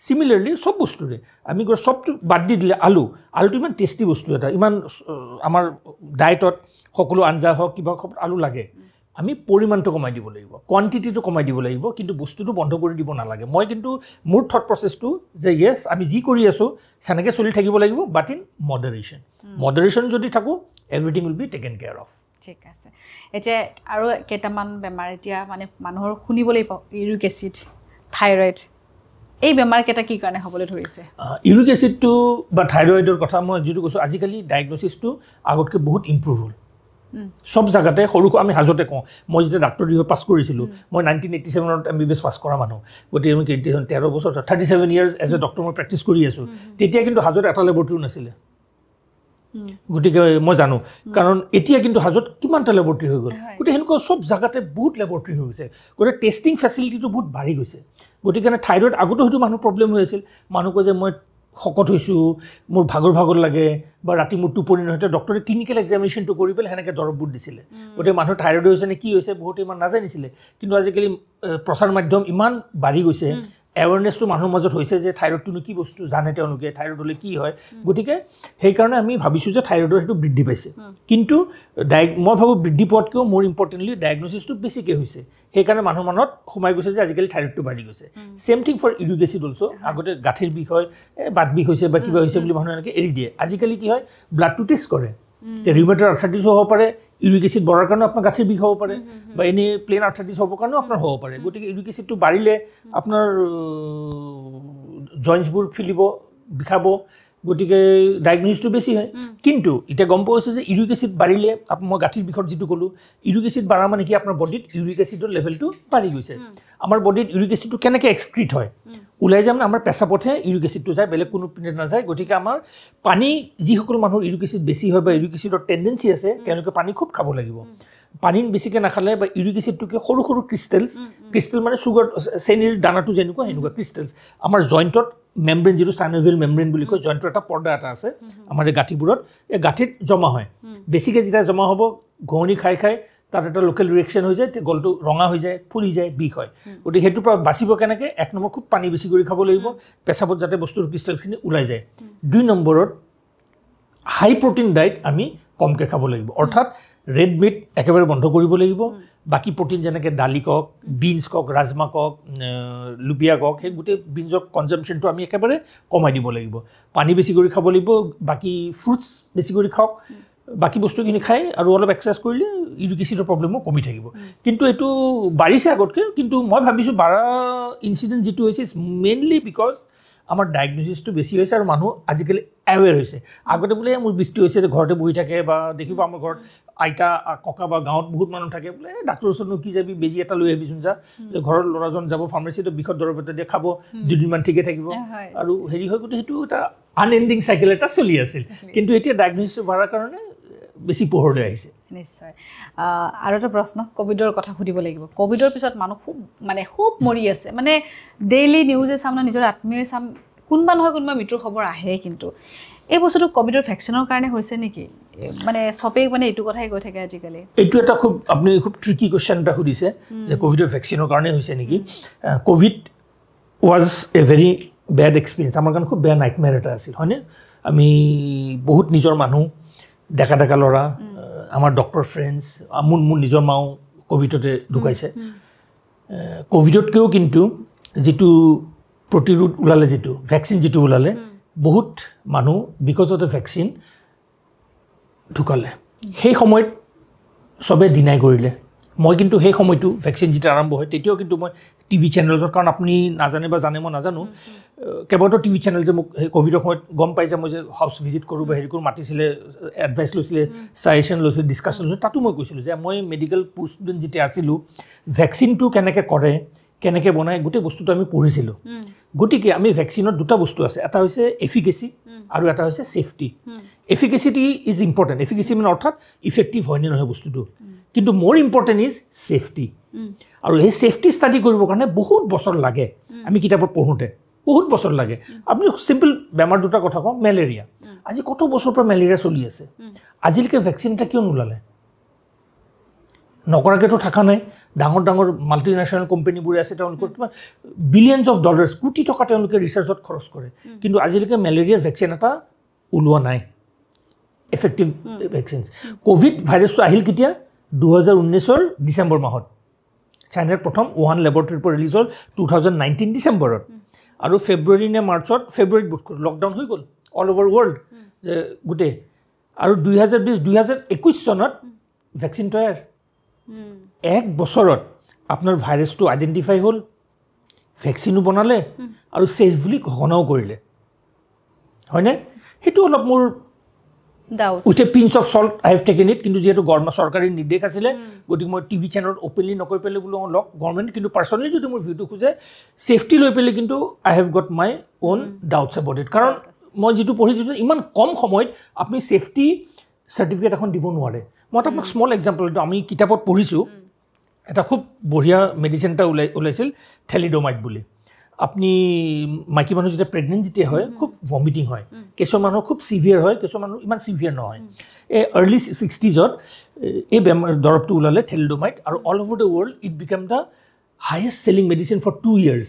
চিমিলাৰলি চব বস্তুৰে আমি চবটো বাদ দি দিলে, আলুটো ইমান টেষ্টি বস্তু এটা, ইমান আমাৰ ডায়েটত সকলো আঞ্জা হওক কিবা হওক আলু লাগে। আমি পৰিমাণটো কমাই দিব লাগিব, কোৱান্টিটিটো কমাই দিব লাগিব, কিন্তু বস্তুটো বন্ধ কৰি দিব নালাগে। মই কিন্তু মোৰ থট প্ৰচেছটো যে য়েছ, আমি যি কৰি আছোঁ সেনেকৈ চলি থাকিব লাগিব, বাট ইন মডাৰেশ্যন যদি থাকোঁ, everything will be taken care of. ঠিক আছে, এতিয়া আৰু কেইটামান বেমাৰ এতিয়া মানে মানুহৰ শুনিবলৈ পাওঁ, ইউৰিক এচিড, থাইৰইড, এই বেমাৰকেইটা কি কাৰণে হ'বলৈ ধৰিছে? ইউৰিক এচিডটো বা থাইৰইডৰ কথা মই যিটো কৈছোঁ, আজিকালি ডায়েগনচিছটো আগতকৈ বহুত ইম্প্ৰুভ হ'ল। সব জাগাতে সৰু আমি হাজতে কওঁ, মই যেতিয়া ডাক্তৰী হৈ পাছ কৰিছিলোঁ, মই 1987 MBBS পাছ কৰা মানুহ, গতিকে মই 13 বছৰ 37 ইয়াৰ্ছ এজ এ ডক্টৰ মই প্ৰেক্টিছ কৰি আছোঁ। তেতিয়া কিন্তু হাজত এটা লেবৰেটৰী নাছিলে। গতিকে মই জানো কাৰণ এতিয়া কিন্তু হাজত কিমানটা লেবৰেটৰী হৈ গ'ল গতিকে সেনেকুৱা চব জাগাতে বহুত লেবৰেটৰী হৈ গৈছে গতিকে টেষ্টিং ফেচিলিটিটো বহুত বাঢ়ি গৈছে গতিকে থাইৰয়ড আগতো হয়তো মানুহ প্ৰব্লেম হৈ আছিল মানুহ কয় যে মই শকত হৈছোঁ মোৰ ভাগৰ লাগে বা ৰাতি মোৰ টোপনি নহওঁতে ডক্টৰে ক্লিনিকেল এক্সামিনেশ্যনটো কৰি পেলাই সেনেকৈ দৰৱবোৰ দিছিলে গতিকে মানুহ থাইৰয়ড হৈছে নে কি হৈছে বহুতে ইমান নাজানিছিলে কিন্তু আজিকালি প্ৰচাৰ মাধ্যম ইমান বাঢ়ি গৈছে এৱাৰনেছটো মানুহৰ মাজত হৈছে যে থাইৰয়ডটোনো কি বস্তু জানে তেওঁলোকে থাইৰয়ড হ'লে কি হয় গতিকে সেইকাৰণে আমি ভাবিছোঁ যে থাইৰয়ডৰ সেইটো বৃদ্ধি পাইছে কিন্তু মই ভাবোঁ বৃদ্ধি পোৱাতকৈও মোৰ ইম্পৰ্টেণ্টলি ডায়েগনচিছটো বেছিকৈ হৈছে সেইকাৰণে মানুহৰ মনত সোমাই গৈছে যে আজিকালি থাইৰয়ডটো বাঢ়ি গৈছে same thing for uric acid also' আগতে গাঁঠিৰ বিষ হয় বাত বিষ হৈছে বা কিবা হৈছে বুলি মানুহে এনেকৈ এৰি দিয়ে আজিকালি কি হয় ব্লাডটো টেষ্ট কৰে ৰিউমেটইড আৰ্থ্ৰাইটিছ হ'ব পাৰে ইউৰিক এচিড বঢ়াৰ কাৰণেও আপোনাৰ গাঁঠিৰ বিষ হ'ব পাৰে বা এনেই প্লেইন আৰ্থ্ৰাইটিছ হ'বৰ কাৰণেও আপোনাৰ হ'ব পাৰে গতিকে ইউৰিক এচিডটো বাঢ়িলে আপোনাৰ জইণ্টছবোৰ ফুলিব বিষাব গতিকে ডায়েগনচিছটো বেছি হয় কিন্তু এতিয়া গম পোৱা হৈছে যে ইউৰিক এচিড বাঢ়িলে মই গাঁঠিৰ বিষত যিটো ক'লোঁ ইউৰিক এচিড বাঢ়া মানে কি আপোনাৰ বডিত ইউৰিক এচিডৰ লেভেলটো বাঢ়ি গৈছে আমাৰ বডিত ইউৰিক এচিডটো কেনেকৈ এক্সক্ৰিট হয় ওলাই যায় মানে আমাৰ পেচাবতহে ইউৰিক এচিডটো যায় বেলেগ কোনো পিনে নাযায় গতিকে আমাৰ পানী যিসকল মানুহৰ ইউৰিক এচিড বেছি হয় বা ইউৰিক এচিডৰ টেণ্ডেঞ্চি আছে তেওঁলোকে পানী খুব খাব লাগিব পানী বেছিকৈ নাখালে বা ইউৰিক এচিডটোকে সৰু ক্ৰিষ্টেল মানে চুগাৰ চেনীৰ দানাটো যেনেকুৱা সেনেকুৱা ক্ৰিষ্টেলছ আমাৰ জইণ্টত মেমব্ৰেইন যিটো সাইনোভিয়েল মেমব্ৰেইন বুলি কয় জইণ্টৰ এটা পৰ্দা এটা আছে আমাৰ এই গাঁঠিবোৰত এই গাঁঠিত জমা হয় বেছিকৈ যেতিয়া জমা হ'ব ঘঁহনি খাই তাত এটা লোকেল ৰিয়েকশ্যন হৈ যায় গলটো ৰঙা হৈ যায় ফুলি যায় বিষ হয় গতিকে সেইটোৰ পৰা বাচিব কেনেকৈ এক নম্বৰ খুব পানী বেছি কৰি খাব লাগিব পেচাবত যাতে বস্তুৰ ক্ৰিষ্টেলছখিনি ওলাই যায় 2 নম্বৰত হাই প্ৰটিন ডায়েট আমি কমকৈ খাব লাগিব অৰ্থাৎ ৰেড মিট একেবাৰে বন্ধ কৰিব লাগিব বাকী প্ৰটিন যেনেকৈ দালি কওক বিনছ কওক ৰাজমা কওক লুবিয়া কওক সেই গোটেই বিনছৰ কনজামশ্যনটো আমি একেবাৰে কমাই দিব লাগিব পানী বেছি কৰি খাব লাগিব বাকী ফ্ৰুটছ বেছি কৰি খাওক বাকী বস্তুখিনি খাই আৰু অলপ এক্সাৰচাইজ কৰিলে ইউৰিক এচিডৰ প্ৰব্লেমো কমি থাকিব কিন্তু এইটো বাঢ়িছে আগতকৈ কিন্তু মই ভাবিছোঁ বাঢ়া ইনচিডেণ্ট যিটো হৈছে মেইনলি বিকজ আমাৰ ডায়েগনচিছটো বেছি হৈছে আৰু মানুহ আজিকালি এৱেৰ হৈছে আগতে বোলে মোৰ বিষটো হৈছে যে ঘৰতে বহি থাকে বা দেখিব আমাৰ ঘৰত আইতা ককা বা গাঁৱত বহুত মানুহ থাকে বোলে ডাক্তৰৰ ওচৰতনো কি যাবি বেজি এটা লৈ আহিবিচোন যা ঘৰৰ ল'ৰাজন যাব ফাৰ্মাচীত বিষত দৰৱ এটা দিয়ে খাব 2 দিনমান ঠিকে থাকিব আৰু হেৰি হৈ গ'লে সেইটো এটা আনএণ্ডিং চাইকেল এটা চলি আছিল কিন্তু এতিয়া ডায়েগনচিছ বঢ়াৰ কাৰণে বেছি পোহৰলৈ আহিছে নিশ্চয় আৰু এটা প্ৰশ্ন কোভিডৰ কথা সুধিব লাগিব কোভিডৰ পিছত মানুহ খুব মৰি আছে মানে ডেইলি নিউজে চাম না নিজৰ আত্মীয় চাম কোনোবা নহয় কোনোবা মৃত্যুৰ খবৰ আহে কিন্তু এই বস্তুটো কোভিডৰ ভেকচিনৰ কাৰণে হৈছে নেকি মানে সবেই মানে এইটো কথাই কৈ থাকে আজিকালি এইটো এটা আপুনি খুব ট্ৰিকি কোৱেশ্চন এটা সুধিছে যে কোভিডৰ ভেকচিনৰ কাৰণে হৈছে নেকি Covid was a very bed experience আমাৰ কাৰণে খুব বেয়া নাইটমেয়াৰ এটা আছিল হয়নে আমি বহুত নিজৰ মানুহ ডেকা ল'ৰা আমাৰ ডক্টৰ ফ্ৰেণ্ডছ মোৰ নিজৰ মাও কোভিডতে ঢুকাইছে কোভিডতকৈও কিন্তু যিটো প্ৰতিৰোধ ওলালে যিটো ভেকচিন যিটো ওলালে বহুত মানুহ বিকজ অফ দ্য ভেকচিন ঢুকালে সেই সময়ত চবে ডিনাই কৰিলে মই কিন্তু সেই সময়টো ভেকচিন যেতিয়া আৰম্ভ হয় তেতিয়াও কিন্তু মই টিভি চেনেলছত কাৰণ আপুনি নাজানে বা জানে মই নাজানো কেইবাটাও টিভি চেনেল যে মোক সেই কোভিডৰ সময়ত গম পাই যে মই যে হাউচ ভিজিট কৰোঁ বা হেৰি কৰোঁ মাতিছিলে এডভাইচ লৈছিলে ছাজেশ্যন লৈছিলে ডিছকাশ্যন লৈছিলে তাতো মই কৈছিলোঁ যে মই মেডিকেল ষ্টুডেণ্ট যেতিয়া আছিলোঁ ভেকচিনটো কেনেকৈ কৰে কেনেকৈ বনায় গোটেই বস্তুটো আমি পঢ়িছিলোঁ গতিকে আমি ভেকচিনত 2টা বস্তু আছে এটা হৈছে এফিকেচি আৰু এটা হৈছে ছেফটি এফিকেচিটি ইজ ইম্পৰ্টেণ্ট এফিকেচি মানে অৰ্থাৎ ইফেক্টিভ হয়নে নহয় বস্তুটো কিন্তু মোৰ ইম্পৰ্টেণ্ট ইজ ছেফটি আৰু সেই ছেফটি ষ্টাডি কৰিবৰ কাৰণে বহুত বছৰ লাগে আমি কিতাপত পঢ়োঁতে বহুত বছৰ লাগে আপুনি চিম্পল বেমাৰ 2টা কথা কওঁ মেলেৰিয়া আজি কত বছৰৰ পৰা মেলেৰিয়া চলি আছে আজিলৈকে ভেকচিন এটা কিয় নোলালে নকৰাকেতো থকা নাই ডাঙৰ মাল্টিনেশ্যনেল কোম্পানীবোৰে আছে তেওঁলোকৰ কিমান বিলিয়নছ অফ ডলাৰ্ছ কোটি টকা তেওঁলোকে ৰিচাৰ্চত খৰচ কৰে কিন্তু আজিলৈকে মেলেৰিয়াৰ ভেকচিন এটা ওলোৱা নাই এফেক্টিভ ভেকচিনছ কোভিড ভাইৰাছটো আহিল কেতিয়া 2019 ডিচেম্বৰ মাহত চাইনাৰ প্ৰথম ওহান লেবৰেটৰীৰ পৰা ৰিলিজ হ'ল 2019 ডিচেম্বৰত আৰু ফেব্ৰুৱাৰী নে মাৰ্চত ফেব্ৰুৱাৰীত লকডাউন হৈ গ'ল অল অভাৰ ৱৰ্ল্ড যে গোটেই আৰু 2021 চনত ভেকচিন তৈয়াৰ 1 বছৰত আপোনাৰ ভাইৰাছটো আইডেণ্টিফাই হ'ল ভেকচিনো বনালে আৰু ছেফ বুলি ঘোষণাও কৰিলে হয়নে সেইটো অলপ মোৰ with a pinch of salt I have taken it কিন্তু যিহেতু চৰকাৰী নিৰ্দেশ আছিলে গতিকে মই টিভি চেনেলত অপেনলি নকৈ পেলাই বোলো লওক গভৰ্ণমেণ্ট কিন্তু পাৰ্চনেলি যদি মোৰ ভিউটো খোজে ছেফটি লৈ পেলাই কিন্তু I have got my own doubts about it কাৰণ মই যিটো পঢ়িছোঁ ইমান কম সময়ত আপুনি ছেফটি চাৰ্টিফিকেট এখন দিব নোৱাৰে মই আপোনাক স্মল এক্সাম্পল দিওঁ আমি কিতাপত পঢ়িছোঁ এটা খুব বঢ়িয়া মেডিচিন এটা ওলাইছিল থেলিডোমাইড বুলি আপনি মাইকী মানুহ যেতিয়া প্ৰেগনেণ্ট যেতিয়া হয় খুব ভমিটিং হয় কিছুমান মানুহৰ খুব চিভিয়াৰ হয় কিছুমান মানুহ ইমান চিভিয়াৰ নহয় এই আৰ্লি 60s এই বেমাৰ দৰৱটো ওলালে থেলিডোমাইড আৰু all over the world it became the highest selling medicine for 2 years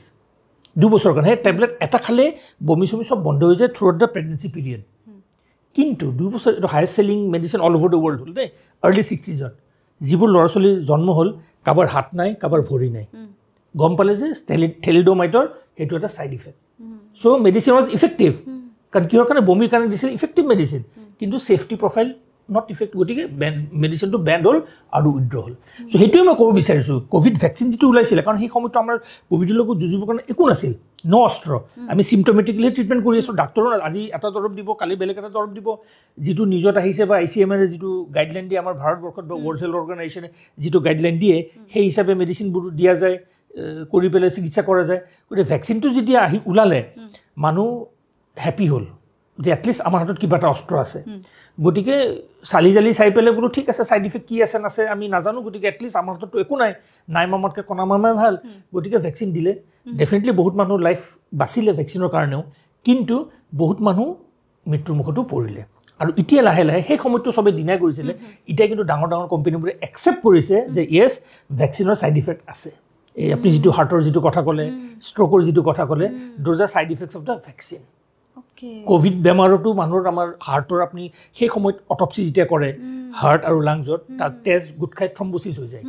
2 বছৰ কাৰণে সেই টেবলেট এটা খালে বমি চমি সব বন্ধ হৈ যায় থ্ৰুআউট দ্য প্ৰেগনেঞ্চি পিৰিয়ড কিন্তু 2 বছৰ এইটো highest selling medicine all over the world হ'ল দেই আৰ্লি 60s যিবোৰ ল'ৰা ছোৱালী জন্ম হ'ল কাৰোবাৰ হাত নাই কাৰোবাৰ ভৰি নাই গম পালে যে থেলিডোমাইডৰ সেইটো এটা সাইড ইফেক্ট সো মেডিচিন ওয়াজ ইফেক্টিভ কাৰণ কিহৰ কাৰণে বমিৰ কাৰণে দিছিল ইফেক্টিভ মেডিচিন কিন্তু সেফটি প্ৰফাইল নট ইফেক্ট গতিকে মেডিচিনটো বেণ্ড হ'ল আৰু উইথড্ৰ হ'ল সো সেইটোৱে মই ক'ব বিচাৰিছোঁ কোভিড ভেকচিন যিটো ওলাইছিলে কাৰণ সেই সময়তো আমাৰ কোভিডৰ লগত যুঁজিবৰ কাৰণে একো নাছিল ন অস্ত্ৰ আমি চিমটমেটিকেলি ট্ৰিটমেণ্ট কৰি আছোঁ ডাক্তৰৰ আজি এটা দৰৱ দিব কালি বেলেগ এটা দৰৱ দিব যিটো নিউজত আহিছে বা ICMR যিটো গাইডলাইন দিয়ে আমাৰ ভাৰতবৰ্ষত বা ৱৰ্ল্ড হেল্থ অৰ্গেনাইজেশ্যনে যিটো গাইডলাইন দিয়ে সেই হিচাপে মেডিচিনবোৰ দিয়া যায় কৰি পেলাই চিকিৎসা কৰা যায় গতিকে ভেকচিনটো যেতিয়া আহি ওলালে মানুহ হেপী হ'ল যে এটলিষ্ট আমাৰ হাতত কিবা এটা অস্ত্ৰ আছে গতিকে চালি জালি চাই পেলাই বোলো ঠিক আছে ছাইড ইফেক্ট কি আছে নাছে আমি নাজানো গতিকে এটলিষ্ট আমাৰ হাততো একো নাই নাই মামতকৈ কণা মামাই ভাল গতিকে ভেকচিন দিলে ডেফিনেটলি বহুত মানুহৰ লাইফ বাচিলে ভেকচিনৰ কাৰণেও কিন্তু বহুত মানুহ মৃত্যুৰ মুখতো পৰিলে আৰু এতিয়া লাহে লাহে সেই সময়টো সবে ডিনাই কৰিছিলে এতিয়া কিন্তু ডাঙৰ ডাঙৰ কোম্পানীবোৰে একচেপ্ট কৰিছে যে ইয়েছ ভেকচিনৰ ছাইড ইফেক্ট আছে এই আপুনি যিটো হাৰ্টৰ যিটো কথা ক'লে ষ্ট্ৰ'কৰ যিটো কথা ক'লে those R side effects of the vaccine Covid বেমাৰতো মানুহৰ আমাৰ হাৰ্টৰ আপুনি সেই সময়ত অটপচি যেতিয়া কৰে হাৰ্ট আৰু লাংছত তাত তেজ গোট খাই থ্ৰম্বোচিছ হৈ যায়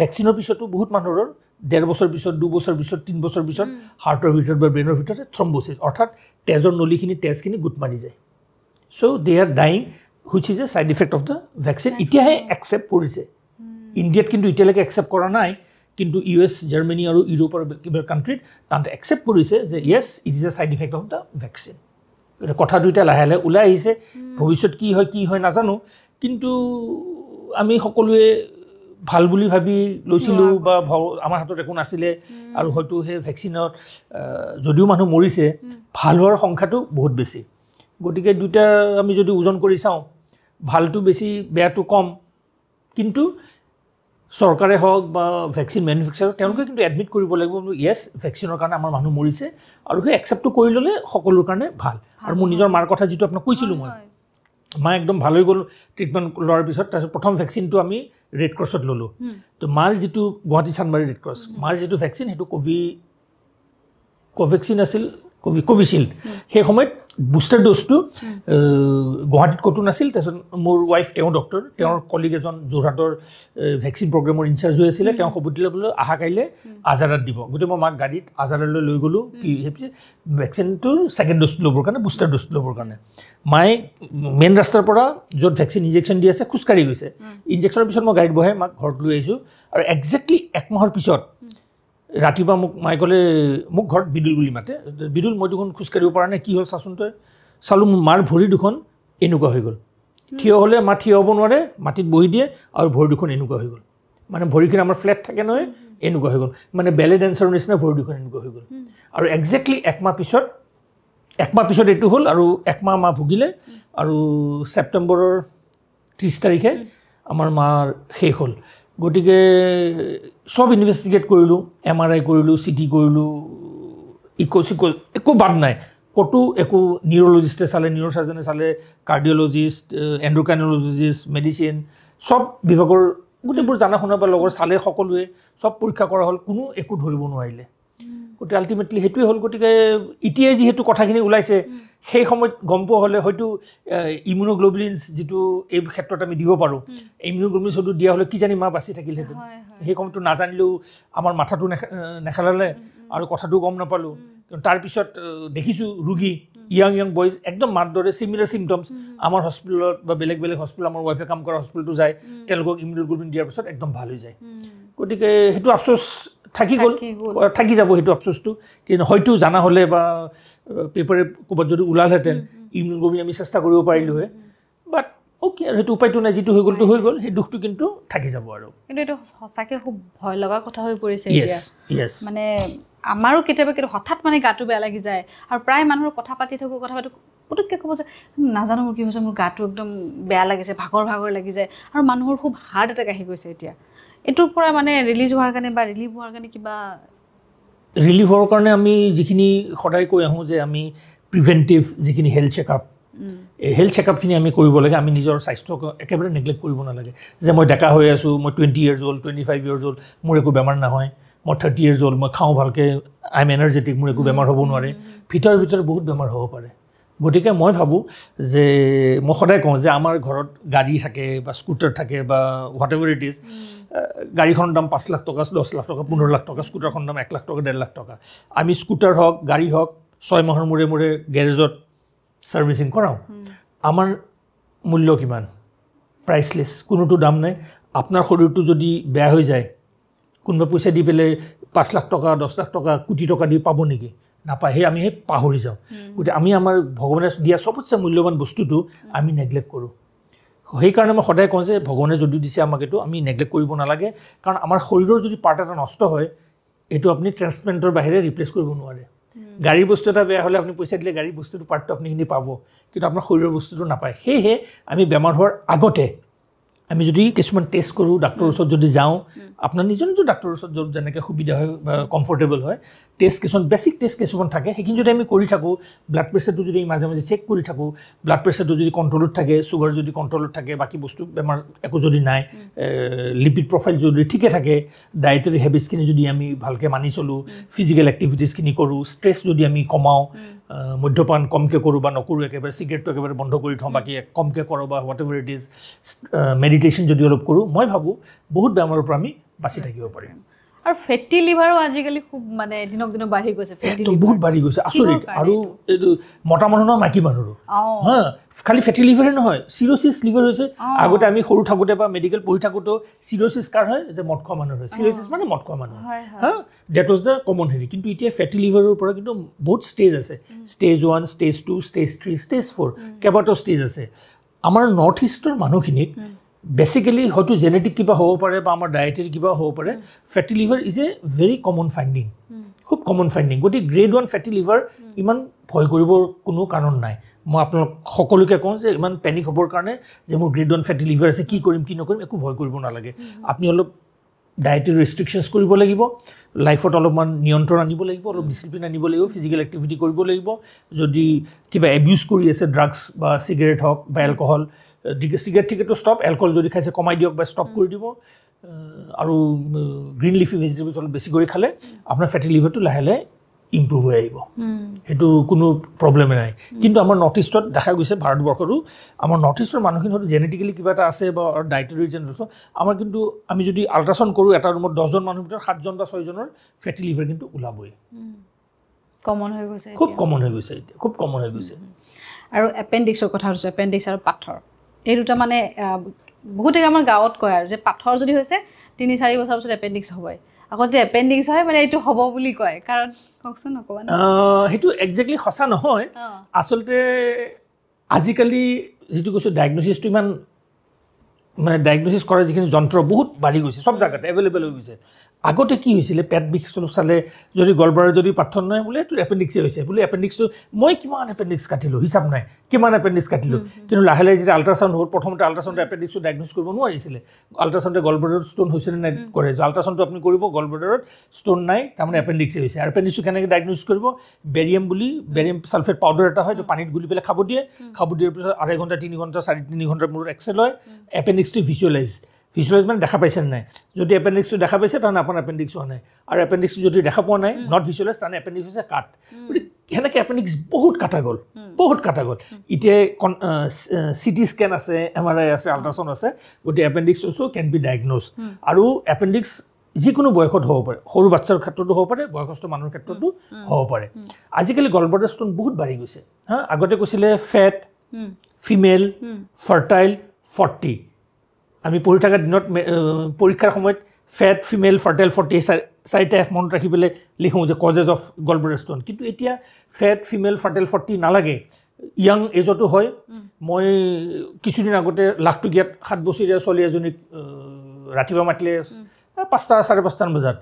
ভেকচিনৰ পিছতো বহুত মানুহৰ 1.5 বছৰ পিছত 2 বছৰ পিছত 3 বছৰ পিছত হাৰ্টৰ ভিতৰত বা ব্ৰেইনৰ ভিতৰত থ্ৰম্বোচিছ অৰ্থাৎ তেজৰ নলীখিনি তেজখিনি গোট মাৰি যায় so' they are dying which is a side effect of the vaccine এতিয়াহে একচেপ্ট কৰিছে ইণ্ডিয়াত কিন্তু এতিয়ালৈকে একচেপ্ট কৰা নাই কিন্তু US জাৰ্মানী আৰু ইউৰোপৰ কিবা কাণ্ট্ৰিত তাতে একচেপ্ট কৰিছে যে yes it is a side effect of the vaccine কথা দুইটা লাহে লাহে ওলাই আহিছে ভৱিষ্যত কি হয় নাজানো কিন্তু আমি সকলোৱে ভাল বুলি ভাবি লৈছিলোঁ বা আমাৰ হাতত একো নাছিলে আৰু হয়তো সেই ভেকচিনত যদিও মানুহ মৰিছে ভাল হোৱাৰ সংখ্যাটো বহুত বেছি গতিকে দুইটা আমি যদি ওজন কৰি চাওঁ ভালটো বেছি বেয়াটো কম কিন্তু চৰকাৰে হওক বা ভেকচিন মেনুফেকচাৰৰ তেওঁলোকে কিন্তু এডমিট কৰিব লাগিব ইয়েছ ভেকচিনৰ কাৰণে আমাৰ মানুহ মৰিছে আৰু সেই একচেপ্টটো কৰি ল'লে সকলোৰ কাৰণে ভাল আৰু মোৰ নিজৰ মাৰ কথা যিটো আপোনাক কৈছিলোঁ মই মা একদম ভাল হৈ গ'ল ট্ৰিটমেণ্ট লোৱাৰ পিছত তাৰপিছত প্ৰথম ভেকচিনটো আমি ৰেড ক্ৰছত ল'লোঁ তো মাৰ যিটো গুৱাহাটী চানমাৰী ৰেড ক্ৰছ মাৰ যিটো ভেকচিন সেইটো কোভেক্সিন আছিল কোভিচিল্ড সেই সময়ত বুষ্টাৰ ড'জটো গুৱাহাটীত ক'তো নাছিল তাৰপিছত মোৰ ৱাইফ তেওঁ ডক্টৰ তেওঁৰ কলিগ এজন যোৰহাটৰ ভেকচিন প্ৰগ্ৰেমৰ ইনচাৰ্জ হৈ আছিলে তেওঁ খবৰদিলে বোলে অহা কাইলৈ আজাৰাত দিব গতিকে মই মাক গাড়ীত আজাৰালৈ লৈ গ'লোঁ ভেকচিনটোৰ ছেকেণ্ড ড'জ ল'বৰ কাৰণে বুষ্টাৰ ড'জ ল'বৰ কাৰণে মায়ে মেইন ৰাস্তাৰ পৰা য'ত ভেকচিন ইনজেকশ্যন দি আছে খোজকাঢ়ি গৈছে ইনজেকশ্যনৰ পিছত মই গাড়ীত বহাই মাক ঘৰত লৈ আহিছোঁ আৰু একজেক্টলি 1 মাহৰ পিছত ৰাতিপুৱা মোক মায়ে ক'লে মোক ঘৰত বিদুল বুলি মাতে বিদুল মই দুখন খোজকাঢ়িব পৰা নাই কি হ'ল চাচোন তই চালোঁ মাৰ ভৰি দুখন এনেকুৱা হৈ গ'ল থিয় হ'লে মা থিয় হ'ব নোৱাৰে মাটিত বহি দিয়ে আৰু ভৰি দুখন এনেকুৱা হৈ গ'ল মানে ভৰিখিনি আমাৰ ফ্লেট থাকে নহয় এনেকুৱা হৈ গ'ল মানে বেলে ডেন্সৰ নিচিনা ভৰি দুখন এনেকুৱা হৈ গ'ল আৰু একজেক্টলি 1 মাহ পিছত এইটো হ'ল আৰু 1 মাহ মা ভুগিলে আৰু ছেপ্টেম্বৰৰ 30 তাৰিখে আমাৰ মাৰ শেষ হ'ল গতিকে সব ইনভেষ্টিগেট কৰিলোঁ MRI কৰিলোঁ CT কৰিলোঁ ইকো একো বাদ নাই ক'তো একো নিউৰলজিষ্টে চালে নিউৰ'চাৰ্জনে চালে কাৰ্ডিঅ'লজিষ্ট এণ্ড্ৰক্ৰাইন'লজিষ্ট মেডিচিন সব বিভাগৰ গোটেইবোৰ জানা শুনা বা লগৰ চালে সকলোৱে সব পৰীক্ষা কৰা হ'ল কোনো একো ধৰিব নোৱাৰিলে গতিকে আল্টিমেটলি সেইটোৱে হ'ল গতিকে এতিয়াই যিহেতু কথাখিনি ওলাইছে সেই সময়ত গম পোৱা হ'লে হয়তো ইমিউনোগ্লোবুলিনছ যিটো এই ক্ষেত্ৰত আমি দিব পাৰোঁ ইমিউনোগ্লোবুলিনছ হয়তো দিয়া হ'লে কিজানি মা বাচি থাকিলহেঁতেন সেই সময়টো নাজানিলেও আমাৰ মাথাটো নেখেলালে আৰু কথাটো গম নাপালোঁ কিন্তু তাৰপিছত দেখিছোঁ ৰোগী ইয়াং বয়জ একদম মাৰ দৰে চিমিলাৰ চিমটমছ আমাৰ হস্পিটেলত বা বেলেগ হস্পিটেল আমাৰ ৱাইফে কাম কৰা হস্পিটেলটো যায় তেওঁলোকক ইমিউনোগ্লোবুলিন দিয়াৰ পিছত একদম ভাল হৈ যায় গতিকে সেইটো আফচোচ থাকি যাব সেইটো আফচোচটো কিন্তু হয়তো জানা হ'লে বা পেপাৰে ক'ৰবাত যদি ওলালহেঁতেন ইমিউনোগ্লোবুলিন আমি চেষ্টা কৰিব পাৰিলোঁ হয় বাট অ'কে আৰু সেইটো উপায়টো নাই যিটো হৈ গ'লতো হৈ গ'ল সেই দুখটো কিন্তু থাকি যাব আৰু কিন্তু এইটো সঁচাকৈ খুব ভয় লগা কথা হৈ পৰিছে এতিয়া মানে আমাৰো কেতিয়াবা হঠাৎ মানে গাটো বেয়া লাগি যায় আৰু প্ৰায় মানুহৰ কথা পাতি পটককৈ ক'ব যে নাজানো মোৰ কি হৈছে, মোৰ গাটো একদম বেয়া লাগিছে, ভাগৰ লাগি যায়, আৰু মানুহৰ খুব হাৰ্ট এটেক আহি গৈছে এতিয়া। এইটোৰ পৰা মানে ৰিলিজ হোৱাৰ কাৰণে বা ৰিলিভ হোৱাৰ কাৰণে কিবা ৰিলিভ হোৱাৰ কাৰণে আমি যিখিনি সদায় কৈ আহোঁ যে আমি প্ৰিভেণ্টিভ যিখিনি হেল্থ চেকআপ, এই হেল্থ চেকআপখিনি আমি কৰিব লাগে। আমি নিজৰ স্বাস্থ্যক একেবাৰে নেগলেক্ট কৰিব নালাগে যে মই ডেকা হৈ আছোঁ, মই 20 years old, 25 years old, মোৰ একো বেমাৰ নহয়, মই 30 years old, মই খাওঁ ভালকৈ, আই এম এনাৰ্জেটিক, মোৰ একো বেমাৰ হ'ব নোৱাৰে। ভিতৰত বহুত বেমাৰ হ'ব পাৰে। গতিকে মই ভাবোঁ যে মই সদায় কওঁ যে আমাৰ ঘৰত গাড়ী থাকে বা স্কুটাৰ থাকে বা হোৱাট এভাৰ ইট ইজ, গাড়ীখনৰ দাম 5 লাখ টকা, 10 লাখ টকা, 15 লাখ টকা, স্কুটাৰখনৰ দাম 1 লাখ টকা, 1.5 লাখ টকা। আমি স্কুটাৰ হওক, গাড়ী হওক, 6 মাহৰ মূৰে গেৰেজত ছাৰ্ভিচিং কৰাওঁ। আমাৰ মূল্য কিমান? প্ৰাইচলেছ, কোনোটো দাম নাই। আপোনাৰ শৰীৰটো যদি বেয়া হৈ যায়, কোনোবা পইচা দি পেলাই 5 লাখ টকা, 10 লাখ টকা, কোটি টকা দি পাব নেকি? নাপায়। আমি পাহৰি যাওঁ। গতিকে আমি আমাৰ ভগৱানে দিয়া চবতছে মূল্যৱান বস্তুটো আমি নেগলেক্ট কৰোঁ। সেইকাৰণে মই সদায় কওঁ যে ভগৱানে যদি দিছে আমাক এইটো আমি নেগলেক্ট কৰিব নালাগে। কাৰণ আমাৰ শৰীৰৰ যদি পাৰ্ট এটা নষ্ট হয়, এইটো আপুনি ট্ৰান্সপ্লেণ্টৰ বাহিৰে ৰিপ্লেচ কৰিব নোৱাৰে। গাড়ীৰ বস্তু এটা বেয়া হ'লে আপুনি পইচা দিলে গাড়ীৰ বস্তুটো পাৰ্টটো আপুনি পাব, কিন্তু আপোনাৰ শৰীৰৰ বস্তুটো নাপায়। সেয়েহে আমি বেমাৰ হোৱাৰ আগতে আমি যদি কিছুমান টেষ্ট কৰোঁ, ডাক্তৰৰ ওচৰত যদি যাওঁ, আপোনাৰ নিজৰ ডাক্তৰৰ ওচৰত য'ত যেনেকৈ সুবিধা হয় বা কমফৰ্টেবল হয়, টেষ্ট কিছুমান বেছিক টেষ্ট কিছুমান থাকে, সেইখিনি যদি আমি কৰি থাকোঁ, ব্লাড প্ৰেছাৰটো যদি মাজে চেক কৰি থাকোঁ, ব্লাড প্ৰেছাৰটো যদি কণ্ট্ৰলত থাকে, চুগাৰ যদি কণ্ট্ৰলত থাকে, বাকী বস্তু বেমাৰ একো যদি নাই, লিপিড প্ৰফাইল যদি ঠিকে থাকে, ডায়েটাৰী হেবিটছখিনি যদি আমি ভালকৈ মানি চলোঁ, ফিজিকেল এক্টিভিটিছখিনি কৰোঁ, ষ্ট্ৰেছ যদি আমি কমাওঁ, মদ্যপান কমকৈ কৰোঁ বা নকৰোঁ, একেবাৰে চিগাৰেটটো একেবাৰে বন্ধ কৰি থওঁ, বাকী কমকৈ কৰোঁ বা what ever it is, meditation যদি অলপ কৰোঁ, মই ভাবোঁ বহুত বেমাৰৰ পৰা আমি বাচি থাকিব পাৰিম। আৰু ফেটি লিভাৰো আজিকালি খুব মানে দিনক দিনে বাঢ়ি গৈছে, বহুত বাঢ়ি গৈছে, আচৰিত। আৰু এইটো মতা মানুহ নহয়, মাইকী মানুহৰো। হা, খালি ফেটি লিভাৰে নহয়, চিৰ'চিছ লিভাৰ হৈছে। আগতে আমি সৰু থাকোঁতে বা মেডিকেল পঢ়ি থাকোঁতেও চিৰ'চিছ কাৰ হয়, যে মদ খোৱা মানুহ হয়। চিৰ'চিছ মানে মদ খোৱা মানুহ। হা, ডেট ৱাজ দ্য কমন হেৰি। কিন্তু এতিয়া ফেটি লিভাৰৰ পৰা কিন্তু বহুত ষ্টেজ আছে। ষ্টেজ 1, ষ্টেজ 2, ষ্টেজ 3, ষ্টেজ 4, কেইবাটাও ষ্টেজ আছে। আমাৰ নৰ্থ ইষ্টৰ মানুহখিনিক বেচিকেলি হয়তো জেনেটিক কিবা হ'ব পাৰে বা আমাৰ ডায়েটেৰী কিবা হ'ব পাৰে, fatty liver is a very common finding, খুব কমন ফাইণ্ডিং। গতিকে গ্ৰেড 1 ফেটি লিভাৰ ইমান ভয় কৰিবৰ কোনো কাৰণ নাই। মই আপোনালোক সকলোকে কওঁ যে ইমান পেনিক হ'বৰ কাৰণে যে মোৰ গ্ৰেড 1 ফেটি লিভাৰ আছে, কি কৰিম কি নকৰিম, একো ভয় কৰিব নালাগে। আপুনি অলপ ডায়েটেৰী ৰেষ্ট্ৰিকশ্যনছ কৰিব লাগিব, লাইফত অলপমান নিয়ন্ত্ৰণ আনিব লাগিব, অলপ ডিচিপ্লিন আনিব লাগিব, ফিজিকেল এক্টিভিটি কৰিব লাগিব। যদি কিবা এবিউজ কৰি আছে, ড্ৰাগছ বা চিগাৰেট হওক বা এলকহল, চিগাৰেট টিকেটটো ষ্টপ, এলকহল যদি খাইছে কমাই দিয়ক বা ষ্টপ কৰি দিব। আৰু গ্ৰীণ লিফি ভেজিটেবলছ অলপ বেছি কৰি খালে আপোনাৰ ফেটি লিভাৰটো লাহে লাহে ইম্প্ৰুভ হৈ আহিব। সেইটো কোনো প্ৰব্লেমে নাই। কিন্তু আমাৰ নৰ্থ ইষ্টত দেখা গৈছে, ভাৰতবৰ্ষতো আমাৰ নৰ্থ ইষ্টৰ মানুহখিনি হয়তো জেনেটিকেলি কিবা এটা আছে বা ডায়েটেৰী জেনেৰেশ্যন, আমাৰ কিন্তু আমি যদি আল্ট্ৰাচাউণ্ড কৰোঁ, এটা ৰুমত 10জন মানুহৰ ভিতৰত 7জন বা 6জনৰ ফেটি লিভাৰ কিন্তু ওলাবই। কমন হৈ গৈছে, খুব কমন হৈ গৈছে এতিয়া, খুব কমন হৈ গৈছে। আৰু এপেণ্ডিক্সৰ কথা কৈছোঁ, এপেণ্ডিক্স আৰু পাথৰ, এই দুটা মানে বহুতে আমাৰ গাঁৱত কয় আৰু যে পাথৰ যদি হৈছে 3-4 বছৰৰ পিছত এপেণ্ডিক্স হ'বই। আকৌ যদি এপেণ্ডিক্স হয় মানে এইটো হ'ব বুলি কয়, কাৰণ কওকচোন অকণমান। সেইটো একজেক্টলি সঁচা নহয়। আচলতে আজিকালি যিটো কৈছোঁ ডায়েগন'চিছটো ইমান মানে ডায়েগন'চিছ কৰাৰ যিখিনি যন্ত্ৰ বহুত বাঢ়ি গৈছে, চব জেগাতে এভেইলেবল হৈ গৈছে। আগতে কি হৈছিলে, পেট বিষ চালে যদি গলব্লাডাৰ যদি পাথৰ নহয় বোলে এইটো এপেণ্ডিক্সে হৈছে, বোলে এপেণ্ডিক্সটো মই কিমান এপেণ্ডিক্স কাটিলোঁ, হিচাপ নাই কিমান এপেণ্ডিক্স কাটিলোঁ। কিন্তু লাহে লাহে যেতিয়া আল্ট্ৰাচাউণ্ড হ'ল, প্ৰথমতে আল্ট্ৰাচাউণ্ডে এপেণ্ডিক্সটো ডায়েগন'জ কৰিব নোৱাৰিছিলে। আল্ট্ৰাচাউণ্ডে গলব্লাডাৰত ষ্ট'ন হৈছেনে নাই কৰে, আল্ট্ৰাচাউণ্ডটো আপুনি কৰিব, গলব্লাডাৰত ষ্ট'ন নাই, তাৰমানে এপেণ্ডিক্সে হৈছে। আৰু এপেণ্ডিক্সটো কেনেকৈ ডায়েগন'জ কৰিব, বেৰিয়াম বুলি বেৰিয়াম ছালফেট পাউডাৰ এটা হয়, এইটো পানীত গুলি পেলাই খাব দিয়ে, খাব দিয়াৰ পিছত 2.5 ঘণ্টা 3 ঘণ্টা 3.5 ঘণ্টাৰ মূৰত এক্সৰে লয়, এপেণ্ডিক্সটো ভিজুৱেলাইজ মানে দেখা পাইছে নাই। যদি এপেণ্ডিক্সটো দেখা পাইছে তাৰমানে আপোনাৰ এপেণ্ডিক্স হোৱা নাই, আৰু এপেণ্ডিক্সটো যদি দেখা পোৱা নাই, নট ভিজুৱেলাইজ, তাৰমানে এপেণ্ডিক্স হৈছে কাট। গতিকে সেনেকৈ এপেণ্ডিক্স বহুত কাটা গ'ল। এতিয়া CT স্কেন আছে, MRI আছে, আল্ট্ৰাচাউণ্ড আছে, গতিকে এপেণ্ডিক্স অলছ' কেন বি ডায়েগন'জ। আৰু এপেণ্ডিক্স যিকোনো বয়সত হ'ব পাৰে, সৰু বাচ্ছাৰ ক্ষেত্ৰতো হ'ব পাৰে, বয়সস্থ মানুহৰ ক্ষেত্ৰতো হ'ব পাৰে। আজিকালি গলব্লাডাৰ ষ্ট'ন বহুত বাঢ়ি গৈছে। হা, আগতে কৈছিলে ফেট, ফিমেল, ফাৰ্টাইল, 40। আমি পঢ়ি থকা দিনত পৰীক্ষাৰ সময়ত ফেট, ফিমেল, ফাৰ্টাইল, 40 চাৰিটা F মনত ৰাখি পেলাই লিখোঁ যে কজেছ অফ গলব্লাডাৰ ষ্ট'ন। কিন্তু এতিয়া ফেট, ফিমেল, ফাৰ্টাইল, 40 নালাগে, য়াং এজতো হয়। মই কিছুদিন আগতে লাখটকীয়াত 7 বছৰীয়া ছোৱালী এজনীক ৰাতিপুৱা মাতিলে 5টা 5:30 বজাত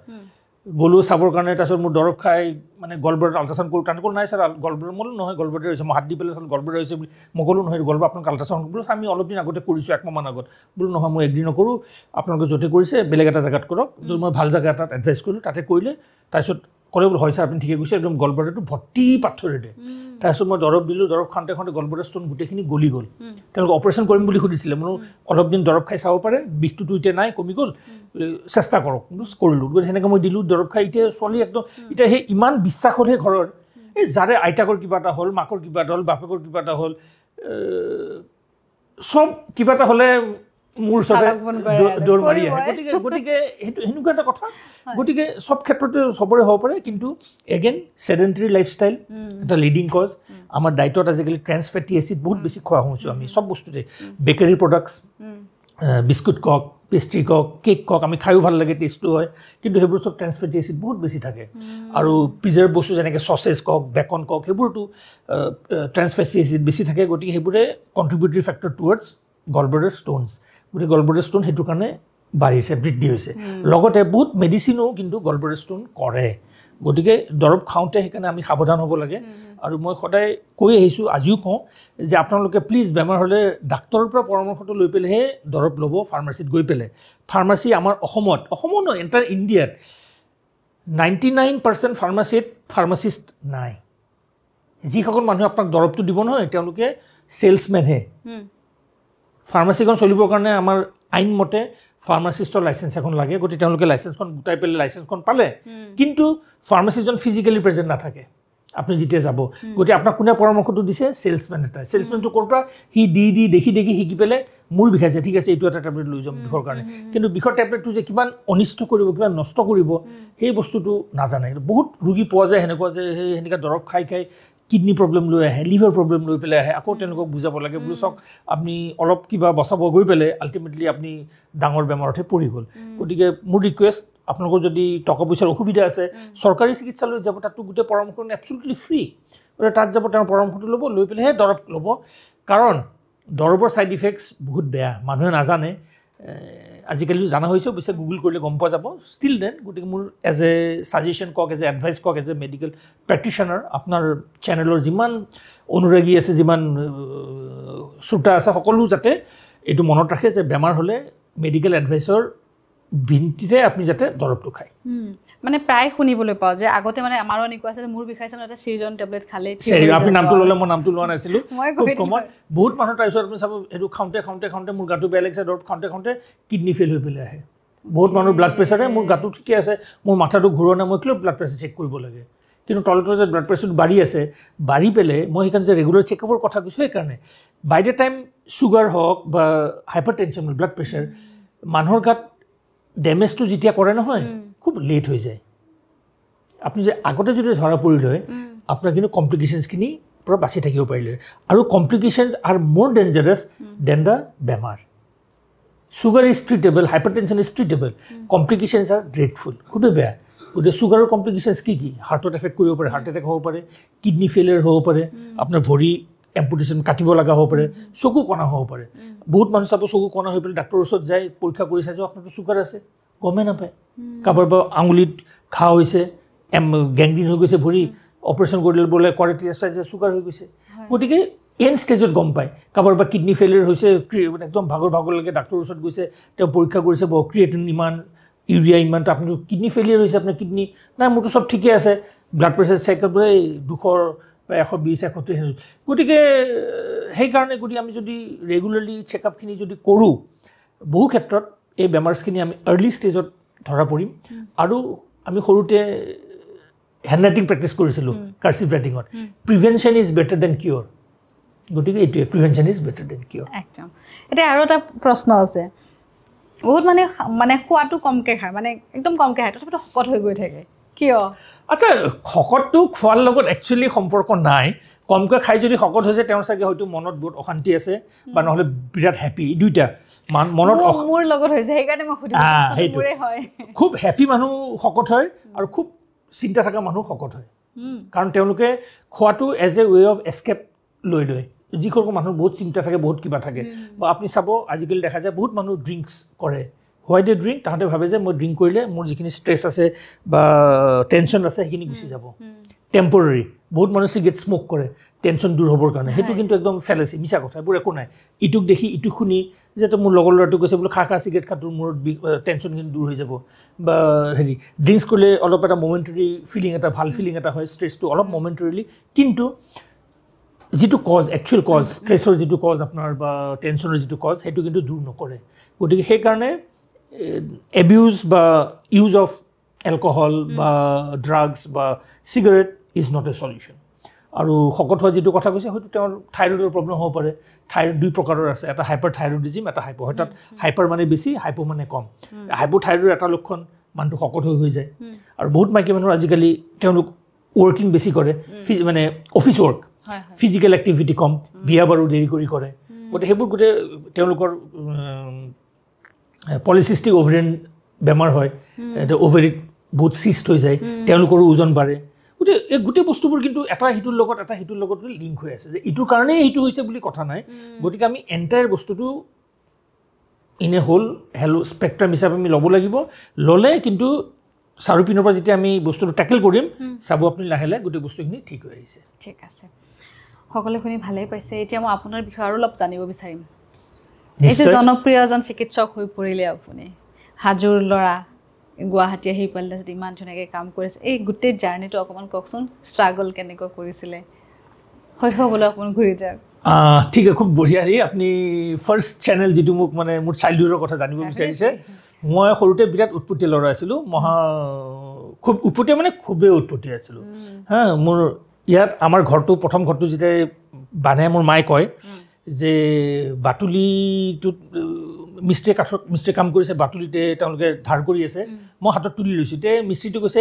গ'লোঁ চাবৰ কাৰণে তাৰপিছত মোৰ দৰৱ খাই মানে গলব্লাডাৰ আল্ট্ৰাচাউণ্ড কৰোঁ তাতে ক'লো নাই ছাৰ গলব্লাডাৰ মই নহয় গলব্লাডাৰ হৈছে মই হাত দি পেলাই চালোঁ গলব্লাডাৰ হৈছে বুলি মই ক'লোঁ নহয় গলব্লাডাৰ আপোনাক আল্ট্ৰাচাউণ্ড বোলো আমি অলপ দিন আগতে কৰিছোঁ 1 মাহমান আগত বোলো নহয় মই এগ্ৰি নকৰোঁ আপোনালোকে য'তে কৰিছে বেলেগ এটা জেগাত কৰক মই ভাল জেগা এটাত এডভাইচ কৰিলোঁ তাতে কৰিলে তাৰপিছত ক'লে বোলো হয় ছাৰ আপুনি ঠিকে কৈছে একদম গলব্লাডাৰটো ভৰ্তি পাথৰেৰে তাৰপিছত মই দৰৱ দিলোঁ দৰৱ খাওঁতে খাওঁতে গলব্লাডাৰ ষ্ট'ন গোটেইখিনি গলি গ'ল তেওঁলোকে অপাৰেশ্যন কৰিম বুলি সুধিছিলে মই অলপ দিন দৰৱ খাই চাব পাৰে বিষটোতো এতিয়া নাই কমি গ'ল চেষ্টা কৰক কৰিলোঁ গতিকে সেনেকৈ মই দিলোঁ দৰৱ খাই এতিয়া ছোৱালী একদম এতিয়া সেই ইমান বিশ্বাস হ'লহে ঘৰৰ এই যাৰে আইতাকৰ কিবা এটা হ'ল মাকৰ কিবা এটা হ'ল বাপেকৰ কিবা এটা হ'ল চব কিবা এটা হ'লে মোৰ ওচৰতে দৌৰ মাৰি আহে গতিকে সেইটো সেনেকুৱা এটা কথা গতিকে চব ক্ষেত্ৰতে চবৰে হ'ব পাৰে কিন্তু এগেইন চেডেণ্টেৰী লাইফষ্টাইল এটা লিডিং কজ আমাৰ ডাইটত আজিকালি ট্ৰেন্স ফেটি এচিড বহুত বেছি খোৱা হৈছোঁ আমি চব বস্তুতে বেকাৰী প্ৰডাক্টছ বিস্কুট কক পেষ্ট্ৰি কক কেক কক আমি খায়ো ভাল লাগে টেষ্টটো হয় কিন্তু সেইবোৰ চব ট্ৰেন্স ফেটি এচিড বহুত বেছি থাকে আৰু প্ৰিজাৰ্ভ বস্তু যেনেকৈ চচেজ কক বেকন কক সেইবোৰতো ট্ৰেন্স ফেটি এচিড বেছি থাকে গতিকে সেইবোৰে কণ্ট্ৰিবিউটৰী ফেক্টৰ টুৱাৰ্ডছ গলব্লাডাৰ ষ্ট'নছ গতিকে গলব্লাডাৰ ষ্ট'ন সেইটো কাৰণে বাঢ়িছে বৃদ্ধি হৈছে লগতে বহুত মেডিচিনো কিন্তু গলব্লাডাৰ ষ্ট'ন কৰে গতিকে দৰৱ খাওঁতে সেইকাৰণে আমি সাৱধান হ'ব লাগে আৰু মই সদায় কৈ আহিছোঁ আজিও কওঁ যে আপোনালোকে প্লিজ বেমাৰ হ'লে ডাক্তৰৰ পৰা পৰামৰ্শটো লৈ পেলাইহে দৰৱ ল'ব ফাৰ্মাচীত গৈ পেলাই ফাৰ্মাচী আমাৰ অসমত নহয় এণ্টাৰ ইণ্ডিয়াত 99% ফাৰ্মাচীত ফাৰ্মাচিষ্ট নাই যিসকল মানুহে আপোনাক দৰৱটো দিব নহয় তেওঁলোকে ছেলছমেনহে ফাৰ্মাচীখন চলিবৰ কাৰণে আমাৰ আইনমতে ফাৰ্মাচিষ্টৰ লাইচেঞ্চ এখন লাগে গতিকে তেওঁলোকে লাইচেঞ্চখন গোটাই পেলাই লাইচেঞ্চখন পালে কিন্তু ফাৰ্মাচিষ্টজন ফিজিকেলি প্ৰেজেণ্ট নাথাকে আপুনি যেতিয়া যাব গতিকে আপোনাক কোনে পৰামৰ্শটো দিছে ছেলছমেন এটা ছেলছমেনটো ক'ৰ পৰা সি দেখি শিকি পেলাই মোৰ বিষাইছে ঠিক আছে এইটো এটা টেবলেট লৈ যাম বিষৰ কাৰণে কিন্তু বিষৰ টেবলেটটো যে কিমান অনিষ্ট কৰিব কিমান নষ্ট কৰিব সেই বস্তুটো নাজানে বহুত ৰোগী পোৱা যায় সেনেকুৱা যে সেই সেনেকুৱা দৰৱ খাই কিডনি প্ৰব্লেম লৈ আহে লিভাৰ প্ৰব্লেম লৈ পেলাই আহে আকৌ তেওঁলোকক বুজাব লাগে বোলো চাওক আপুনি অলপ কিবা বচাব গৈ পেলাই আল্টিমেটলি আপুনি ডাঙৰ বেমাৰতহে পৰি গ'ল গতিকে মোৰ ৰিকুৱেষ্ট আপোনালোকৰ যদি টকা পইচাৰ অসুবিধা আছে চৰকাৰী চিকিৎসালয়ত যাব তাততো গোটেই পৰামৰ্শ এবছলুটলি ফ্ৰী গতিকে তাত যাব তেওঁৰ পৰামৰ্শটো ল'ব লৈ পেলাইহে দৰৱ ল'ব কাৰণ দৰৱৰ ছাইড ইফেক্টছ বহুত বেয়া মানুহে নাজানে আজিকালি জানা হৈছে অৱশ্যে গুগল কৰিলে গম পোৱা যাব ষ্টিল দেন গতিকে মোৰ এজ এ ছাজেশ্যন কওক এজ এ এডভাইচ কওক এজ এ মেডিকেল প্ৰেক্টিশ্যনাৰ আপোনাৰ চেনেলৰ যিমান অনুৰাগী আছে যিমান শ্ৰোতা আছে সকলো যাতে এইটো মনত ৰাখে যে বেমাৰ হ'লে মেডিকেল এডভাইচৰ ভিত্তিতে আপুনি যাতে দৰৱটো খায় মানে প্ৰায় শুনিবলৈ পাওঁ যে আগতে মানে আমাৰো এনেকুৱা আছে যে মোৰ বিষাইছে ন এটা চিজন টেবলেট খালে আপুনি নামটো ল'লে মই নামটো লোৱা নাছিলোঁ খুব কমত বহুত মানুহ তাৰপিছত আপুনি চাব সেইটো খাওঁতে মোৰ গাটো বেয়া লাগিছে দৰৱ খাওঁতে কিডনি ফেইল হৈ পেলাই আহে বহুত মানুহৰ ব্লাড প্ৰেছাৰে মোৰ গাটো ঠিকে আছে মোৰ মাথাটো ঘূৰোৱা নাই মই কিয় ব্লাড প্ৰেছাৰ চেক কৰিব লাগে কিন্তু তলতে যে ব্লাড প্ৰেছাৰটো বাঢ়ি পেলাই মই সেইকাৰণে যে ৰেগুলাৰ চেকআপৰ কথা কৈছোঁ সেইকাৰণে বাই দ্য টাইম চুগাৰ হওক বা হাইপাৰ টেনশ্যন ব্লাড প্ৰেছাৰ মানুহৰ গাত ডেমেজটো যেতিয়া কৰে নহয় খুব লেট হৈ যায় আপুনি যে আগতে যদি ধৰা পৰিল হয় আপোনাৰ কিন্তু কমপ্লিকেশ্যনছখিনিৰ পৰা বাচি থাকিব পাৰিলে আৰু complications are more dangerous than the বেমাৰ sugar is treatable hypertension is treatable complications are dreadful খুবেই বেয়া গতিকে চুগাৰৰ কমপ্লিকেশ্যনছ কি হাৰ্টত এফেক্ট কৰিব পাৰে হাৰ্ট এটেক হ'ব পাৰে কিডনি ফেইলিয়াৰ হ'ব পাৰে আপোনাৰ ভৰি এম্পুটেশ্যন কাটিব লগা হ'ব পাৰে চকু কণা হ'ব পাৰে বহুত মানুহ চাব চকু কণা হৈ পেলাই ডাক্তৰৰ ওচৰত যায় পৰীক্ষা কৰি চাই যে আপোনাৰতো চুগাৰ আছে গমেই নাপায় কাৰোবাৰ পৰা আঙুলিত ঘাঁ হৈছে গেংগ্ৰিন হৈ গৈছে ভৰি অপাৰেশ্যন কৰি বোলে কৰে টেষ্ট চাই যে চুগাৰ হৈ গৈছে গতিকে এন ষ্টেজত গম পায় কাৰোবাৰ পৰা কিডনি ফেইলিয়াৰ হৈছে একদম ভাগৰলৈকে ডাক্তৰৰ ওচৰত গৈছে তেওঁ পৰীক্ষা কৰিছে ক্ৰিয়েটিন ইমান ইউৰিয়া ইমান আপুনি কিডনি ফেইলিয়াৰ হৈছে আপোনাৰ কিডনি নাই মোৰতো চব ঠিকে আছে ব্লাড প্ৰেছাৰ চেক আপ 200 বা 120 130 গতিকে সেইকাৰণে গতিকে আমি যদি ৰেগুলাৰলি চেকআপখিনি যদি কৰোঁ বহু ক্ষেত্ৰত এই বেমাৰখিনি আমি আৰ্লি ষ্টেজত ধৰা পৰিম আৰু আমি সৰুতে হেণ্ডৰাইটিং প্ৰেক্টিছ কৰিছিলোঁ কাৰ্চিভ ৰাইটিঙত prevention is better than cure গতিকে এইটোৱে prevention is better than cure একদম এতিয়া আৰু এটা প্ৰশ্ন আছে বহুত মানে খোৱাটো কমকৈ খায় মানে একদম কমকৈ খায় তথাপিতো শকত হৈ গৈ থাকে কিয় আচ্ছা শকতটো খোৱাৰ লগত একচুৱেলি সম্পৰ্ক নাই কমকৈ খাই যদি শকত হৈছে তেওঁৰ চাগে হয়তো মনত বহুত অশান্তি আছে বা নহ'লে বিৰাট হেপী দুইটা মনত মোৰ লগত হৈছে সেইকাৰণে মই সুধিছোঁ হয় খুব হেপী মানুহ শকত হয় আৰু খুব চিন্তা থকা মানুহ শকত হয় কাৰণ তেওঁলোকে খোৱাটো as a way of escape লৈ লয় যিসকল মানুহ বহুত চিন্তা থাকে বহুত কিবা থাকে বা আপুনি চাব আজিকালি দেখা যায় বহুত মানুহ ড্ৰিংকছ কৰে হোৱাই দে ড্ৰিংক তাহাঁতে ভাবে যে মই ড্ৰিংক কৰিলে মোৰ যিখিনি ষ্ট্ৰেছ আছে বা টেনশ্যন আছে সেইখিনি গুচি যাব টেম্পৰাৰী বহুত মানুহ চিগাৰেট স্ম'ক কৰে টেনশ্যন দূৰ হ'বৰ কাৰণে সেইটো কিন্তু একদম ফেলেচি মিছা কথা এইবোৰ একো নাই ইটোক দেখি ইটো শুনি যে মোৰ লগৰ ল'ৰাটো কৈছে বোলে খা চিগাৰেট খা তোৰ মূৰত টেনশ্যনখিনি দূৰ হৈ যাব বা হেৰি ড্ৰিংকছ কৰিলে অলপ এটা মমেণ্টাৰী ফিলিং এটা ভাল ফিলিং এটা হয় ষ্ট্ৰেছটো অলপ মমেণ্টাৰীলি কিন্তু যিটো কজ একচুৱেল কজ ষ্ট্ৰেছৰ যিটো কজ আপোনাৰ বা টেনশ্যনৰ যিটো কজ সেইটো কিন্তু দূৰ নকৰে গতিকে সেইকাৰণে এবিউজ বা ইউজ অফ এলকহল বা ড্ৰাগছ বা cigarette is not A solution আৰু শকত হোৱা যিটো কথা কৈছে হয়তো তেওঁৰ থাইৰয়ডৰ প্ৰব্লেম হ'ব পাৰে থাইৰয়ড দুই প্ৰকাৰৰ আছে এটা হাইপাৰ থাইৰয়ডিজিম এটা হাইপো হয় তাত হাইপাৰ মানে বেছি হাইপো মানে কম হাইপোথাইৰয়ডৰ এটা লক্ষণ মানুহটো শকত হৈ যায় আৰু বহুত মাইকী মানুহৰ আজিকালি তেওঁলোক ৱৰ্কিং বেছি কৰে মানে অফিচ ৱৰ্ক ফিজিকেল এক্টিভিটি কম বিয়া বাৰু দেৰি কৰি কৰে গতিকে সেইবোৰ গোটেই তেওঁলোকৰ পলিচিষ্টিক অভেৰিয়ান বেমাৰ হয় অভেৰিত বহুত চিষ্ট হৈ যায় তেওঁলোকৰো ওজন বাঢ়ে গতিকে এই গোটেই বস্তুবোৰ কিন্তু এটা সিটোৰ লগত লিংক হৈ আছে যে ইটোৰ কাৰণেই এইটো হৈছে বুলি কথা নাই গতিকে আমি এণ্টায়াৰ বস্তুটো ইন এ হোল স্পেক্ট্ৰাম হিচাপে আমি ল'ব লাগিব ল'লে কিন্তু চাৰিওপিনৰ পৰা যেতিয়া আমি বস্তুটো টেকেল কৰিম চাব আপুনি লাহে লাহে গোটেই বস্তুখিনি ঠিক হৈ আহিছে ঠিক আছে সকলোৱে শুনি ভালেই পাইছে এতিয়া মই আপোনাৰ বিষয়ে আৰু অলপ জানিব বিচাৰিম এই যে জনপ্ৰিয় এজন চিকিৎসক হৈ পৰিলে আপুনি হাজোৰ ল'ৰা গুৱাহাটী আহি পেলাই যদি ইমান ধুনীয়াকৈ কাম কৰিছে এই গোটেই জাৰ্ণিটো অকণমান কওকচোন ষ্ট্ৰাগল কেনেকৈ কৰিছিলে শৈশৱলৈ অকণমান ঘূৰি যাওক ঠিক আছে খুব বঢ়িয়া আপুনি ফাৰ্ষ্ট চেনেল যিটো মোক মানে মোৰ চাইল্ডহুডৰ কথা জানিব বিচাৰিছে মই সৰুতে বিৰাট উৎপতীয়া ল'ৰা আছিলোঁ খুব উৎপতীয়া মানে খুবেই উৎপতীয়া আছিলোঁ হা মোৰ ইয়াত আমাৰ ঘৰটো প্ৰথম ঘৰটো যেতিয়া বানে মোৰ মায়ে কয় যে বাটুলিটোত মিস্ত্ৰী কাম কৰিছে বাটুলিতে তেওঁলোকে ধাৰ কৰি আছে মই হাতত তুলি লৈছোঁ এতিয়া মিস্ত্ৰীটো কৈছে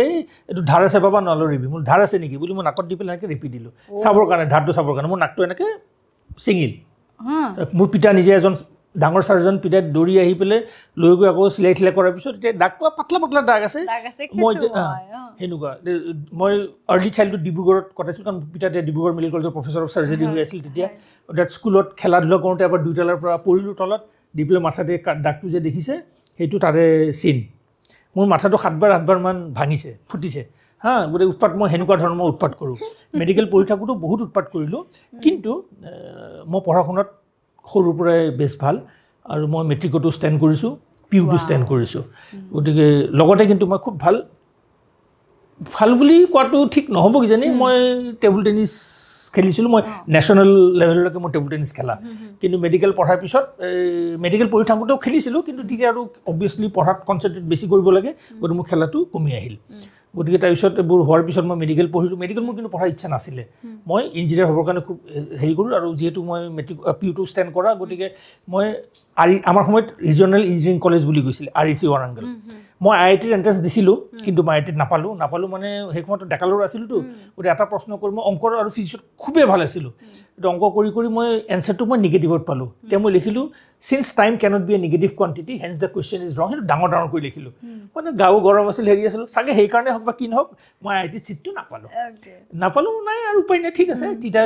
এইটো ধাৰ আছে বাবা নলৰিবি মোৰ ধাৰ আছে নেকি বুলি মই নাকত দি পেলাই এনেকৈ ৰেপি দিলোঁ চাবৰ কাৰণে ধাৰটো চাবৰ কাৰণে মোৰ নাকটো এনেকৈ ছিঙিল মোৰ পিতা নিজে এজন ডাঙৰ চাৰ্জন পিতাই দৌৰি আহি পেলাই লৈ গৈ আকৌ চিলাই থিলাই কৰাৰ পিছত এতিয়া দাগটো পাতলা দাগ আছে মই সেনেকুৱা মই আৰ্লি চাইল্ডহুড ডিব্ৰুগড়ত কটাইছোঁ কাৰণ পিতাতে ডিব্ৰুগড় মেডিকেল কলেজৰ প্ৰফেচৰ অফ চাৰ্জাৰী হৈ আছিল তেতিয়া তাত স্কুলত খেলা ধূলা কৰোঁতে এবাৰ দুইতলাৰ পৰা পৰিলোঁ তলত দি পেলাই মাথাতে দাগটো যে দেখিছে সেইটো তাৰে চিন মোৰ মাথাটো 7-8 মান ভাঙিছে ফুটিছে হা গোটেই উৎপাত মই সেনেকুৱা ধৰণৰ মই উৎপাত কৰোঁ মেডিকেল পঢ়ি থাকোঁতেও বহুত উৎপাত কৰিলোঁ কিন্তু মই পঢ়া শুনাত সৰুৰ পৰাই বেছ ভাল আৰু মই মেট্ৰিকতো ষ্টেণ্ড কৰিছোঁ পিউটো ষ্টেণ্ড কৰিছোঁ গতিকে লগতে কিন্তু মই খুব ভাল বুলি কোৱাটো ঠিক নহ'ব কিজানি মই টেবুল টেনিছ খেলিছিলোঁ মই নেশ্যনেল লেভেললৈকে মই টেবুল টেনিছ খেলা কিন্তু মেডিকেল পঢ়াৰ পিছত মেডিকেল পঢ়ি থাকোঁতেও খেলিছিলোঁ কিন্তু তেতিয়া আৰু অবভিয়াছলি পঢ়াত কনচেনট্ৰেট বেছি কৰিব লাগে গতিকে মোৰ খেলাটো কমি আহিল গতিকে তাৰপিছত এইবোৰ হোৱাৰ পিছত মই মেডিকেল পঢ়িলোঁ মেডিকেল মোৰ কিন্তু পঢ়াৰ ইচ্ছা নাছিলে মই ইঞ্জিনিয়াৰ হ'বৰ কাৰণে খুব হেৰি কৰোঁ আৰু যিহেতু মই মেট্ৰিক পিউটো ষ্টেণ্ড কৰা গতিকে মই আমাৰ সময়ত ৰিজনেল ইঞ্জিনিয়াৰিং কলেজ বুলি কৈছিলে REC ৱাৰাংগল মই IITৰ এণ্ট্ৰেঞ্চ দিছিলোঁ কিন্তু মই IITত নাপালোঁ মানে সেই সময়ত ডেকালৰ আছিলোঁতো গতিকে এটা প্ৰশ্ন কৰি মই অংকৰ আৰু ফিজিক্সত খুবেই ভাল আছিলোঁ কিন্তু অংক কৰি মই এনচাৰটো মই নিগেটিভত পালোঁ তেতিয়া মই লিখিলোঁ since time cannot be a negative quantity hence the equation is wrong সেইটো ডাঙৰ কৰি লিখিলোঁ মানে গাও গৰম আছিল হেৰি আছিলোঁ চাগে সেইকাৰণে হওক বা কি নহওক মই IITত চিটটো নাপালোঁ নাই আৰু উপায় নাই ঠিক আছে তেতিয়া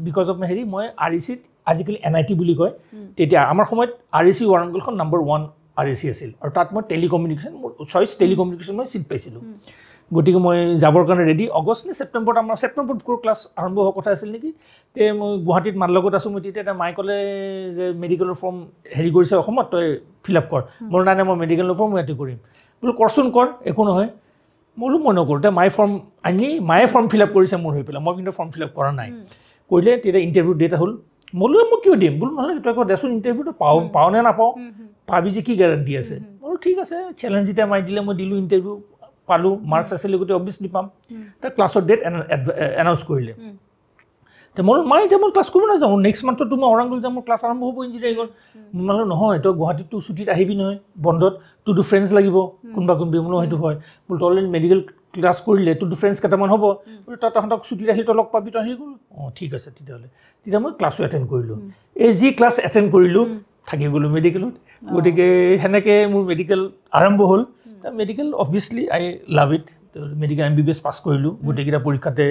বিকজ অফ হেৰি মই RECত আজিকালি NIT বুলি কয় তেতিয়া আমাৰ সময়ত REC ৱাৰাংগলখন নম্বৰ 1 REC আছিল আৰু তাত মই টেলিকমিউনিকেশ্যন মোৰ চইচ টেলিকমিউনিকেশ্যন মই চিট পাইছিলোঁ গতিকে মই যাবৰ কাৰণে ৰেডি আগষ্ট নে ছেপ্টেম্বৰত আমাৰ ছেপ্টেম্বৰত ক্লাছ আৰম্ভ হোৱাৰ কথা আছিল নেকি তে মই গুৱাহাটীত মাৰ লগত আছোঁ মই তেতিয়া মায়ে ক'লে যে মেডিকেলৰ ফৰ্ম হেৰি কৰিছে অসমত তই ফিল আপ কৰ মোৰ নাই মই মেডিকেলৰ ফৰ্ম মই ইয়াতে কৰিম বোলো কৰচোন কৰ একো নহয় বোলো মই নকৰোঁ এতিয়া মায়ে ফৰ্ম ফিল আপ কৰিছে মোৰ হৈ পেলাই মই কিন্তু ফৰ্ম ফিল আপ কৰা নাই কৰিলে তেতিয়া ইণ্টাৰভিউ ডেট হ'ল বোলো মই কিয় দিম বোলো নহ'লে তই আকৌ দেচোন ইণ্টাৰভিউটো পাওঁ নে নাপাওঁ ভাবি যে কি গেৰাণ্টি আছে বোলো ঠিক আছে চেলেঞ্জ যেতিয়া মাৰি দিলে মই দিলোঁ ইণ্টাৰভিউ পালোঁ মাৰ্কছ আছিলে গোটেই অবভিয়াছলি পাম তাৰ ক্লাছৰ ডেট এনাউন্স কৰিলে তো মই এতিয়া মই ক্লাছ কৰিব নাযাওঁ নেক্সট মান্থত মই ৱাৰাংগল যাম মোৰ ক্লাছ আৰম্ভ হ'ব ইঞ্জিনিয়াৰিঙৰ মানে নহয় তই গুৱাহাটীততো ছুটীত আহিবি নহয় বন্ধত তোৰতো ফ্ৰেণ্ডছ লাগিব কোনোবা বোলো সেইটো হয় বোলো তই অলৰেডি মেডিকেল ক্লাছ কৰিলে তোৰতো ফ্ৰেণ্ডছ কেইটামান হ'ব তই তহঁতক ছুটীত আহিলে তই লগ পাবি তই আহি গ'লো ঠিক আছে তেতিয়া মই ক্লাছো এটেণ্ড কৰিলোঁ এই যি ক্লাছ এটেণ্ড কৰিলোঁ থাকি গ'লোঁ মেডিকেলত গতিকে সেনেকৈ মোৰ মেডিকেল আৰম্ভ হ'ল medical obviously I love it medical MBBS পাছ কৰিলোঁ গোটেইকেইটা পৰীক্ষাতে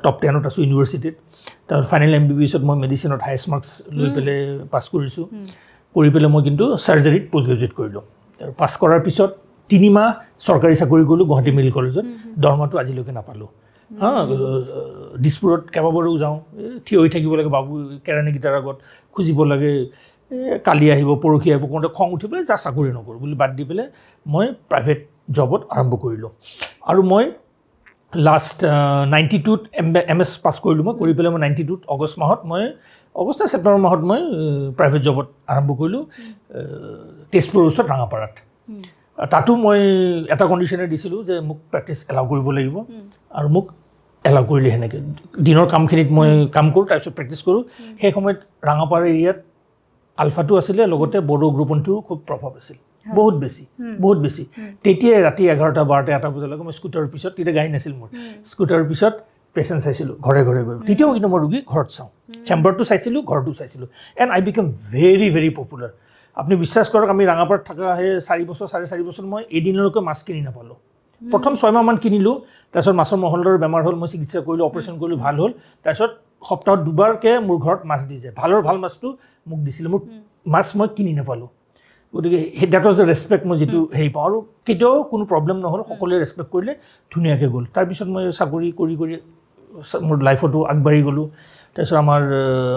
টপ 10ত আছোঁ ইউনিভাৰ্চিটিত তাৰ ফাইনেল MBBSত মই মেডিচিনত হায়েষ্ট মাৰ্কছ লৈ পেলাই পাছ কৰিছোঁ কৰি পেলাই মই কিন্তু চাৰ্জাৰীত পষ্ট গ্ৰেজুৱেট কৰিলোঁ আৰু পাছ কৰাৰ পিছত 3 মাহ চৰকাৰী চাকৰি কৰিলোঁ গুৱাহাটী মেডিকেল কলেজত দৰমহাটো আজিলৈকে নাপালোঁ দিছপুৰত কেইবাবাৰো যাওঁ থিয় হৈ থাকিব লাগে বাবু কেৰাণীকেইটাৰ আগত খুজিব লাগে কালি আহিব পৰহি আহিব কোনোটা খং উঠি পেলাই যা চাকৰি নকৰোঁ বুলি বাদ দি পেলাই মই প্ৰাইভেট জবত আৰম্ভ কৰিলোঁ আৰু মই লাষ্ট 92ত MS পাছ কৰিলোঁ মই কৰি পেলাই মই 92ত আগষ্ট ছেপ্টেম্বৰ মাহত মই প্ৰাইভেট জবত আৰম্ভ কৰিলোঁ তেজপুৰৰ ওচৰত ৰাঙাপাৰাত তাতো মই এটা কণ্ডিশ্যনে দিছিলোঁ যে মোক প্ৰেক্টিছ এলাউ কৰিব লাগিব আৰু মোক এলাউ কৰিলে সেনেকৈ দিনৰ কামখিনিত মই কাম কৰোঁ তাৰপিছত প্ৰেক্টিছ কৰোঁ সেই সময়ত ৰাঙাপাৰা এৰিয়াত আলফাটো আছিলে লগতে বড়ো গ্ৰুপন্থীও খুব প্ৰভাৱ আছিল বহুত বেছি তেতিয়াই ৰাতি 11টা 12টা 1টা বজালৈকে মই স্কুটাৰৰ পিছত তেতিয়া গাড়ী নাছিল মোৰ স্কুটাৰৰ পিছত পেচেণ্ট চাইছিলোঁ ঘৰে ঘৰে গৈ তেতিয়াও কিন্তু মই ৰোগী ঘৰত চাওঁ চেম্বাৰটো চাইছিলোঁ ঘৰটো চাইছিলোঁ and I became very very popular আপুনি বিশ্বাস কৰক আমি ৰাঙাপাৰাত থকা সেই 4 বছৰ 4.5 বছৰ মই এদিনলৈকে মাছ কিনি নাপালোঁ প্ৰথম 6 মাহমান কিনিলোঁ তাৰপিছত মাছৰ মহলদৰ বেমাৰ হ'ল মই চিকিৎসা কৰিলোঁ অপাৰেশ্যন কৰিলোঁ ভাল হ'ল তাৰপিছত সপ্তাহত 2বাৰকৈ মোৰ ঘৰত মাছ দি যায় ভাল মাছটো মোক দিছিলে মোৰ মাছ মই কিনি নাপালোঁ গতিকে দ্যাট ৱাজ দ্য ৰেচপেক্ট মই যিটো হেৰি পাওঁ আৰু কেতিয়াও কোনো প্ৰব্লেম নহ'ল সকলোৱে ৰেচপেক্ট কৰিলে ধুনীয়াকৈ গ'ল তাৰপিছত মই চাকৰি কৰি মোৰ লাইফতো আগবাঢ়ি গ'লোঁ তাৰপিছত আমাৰ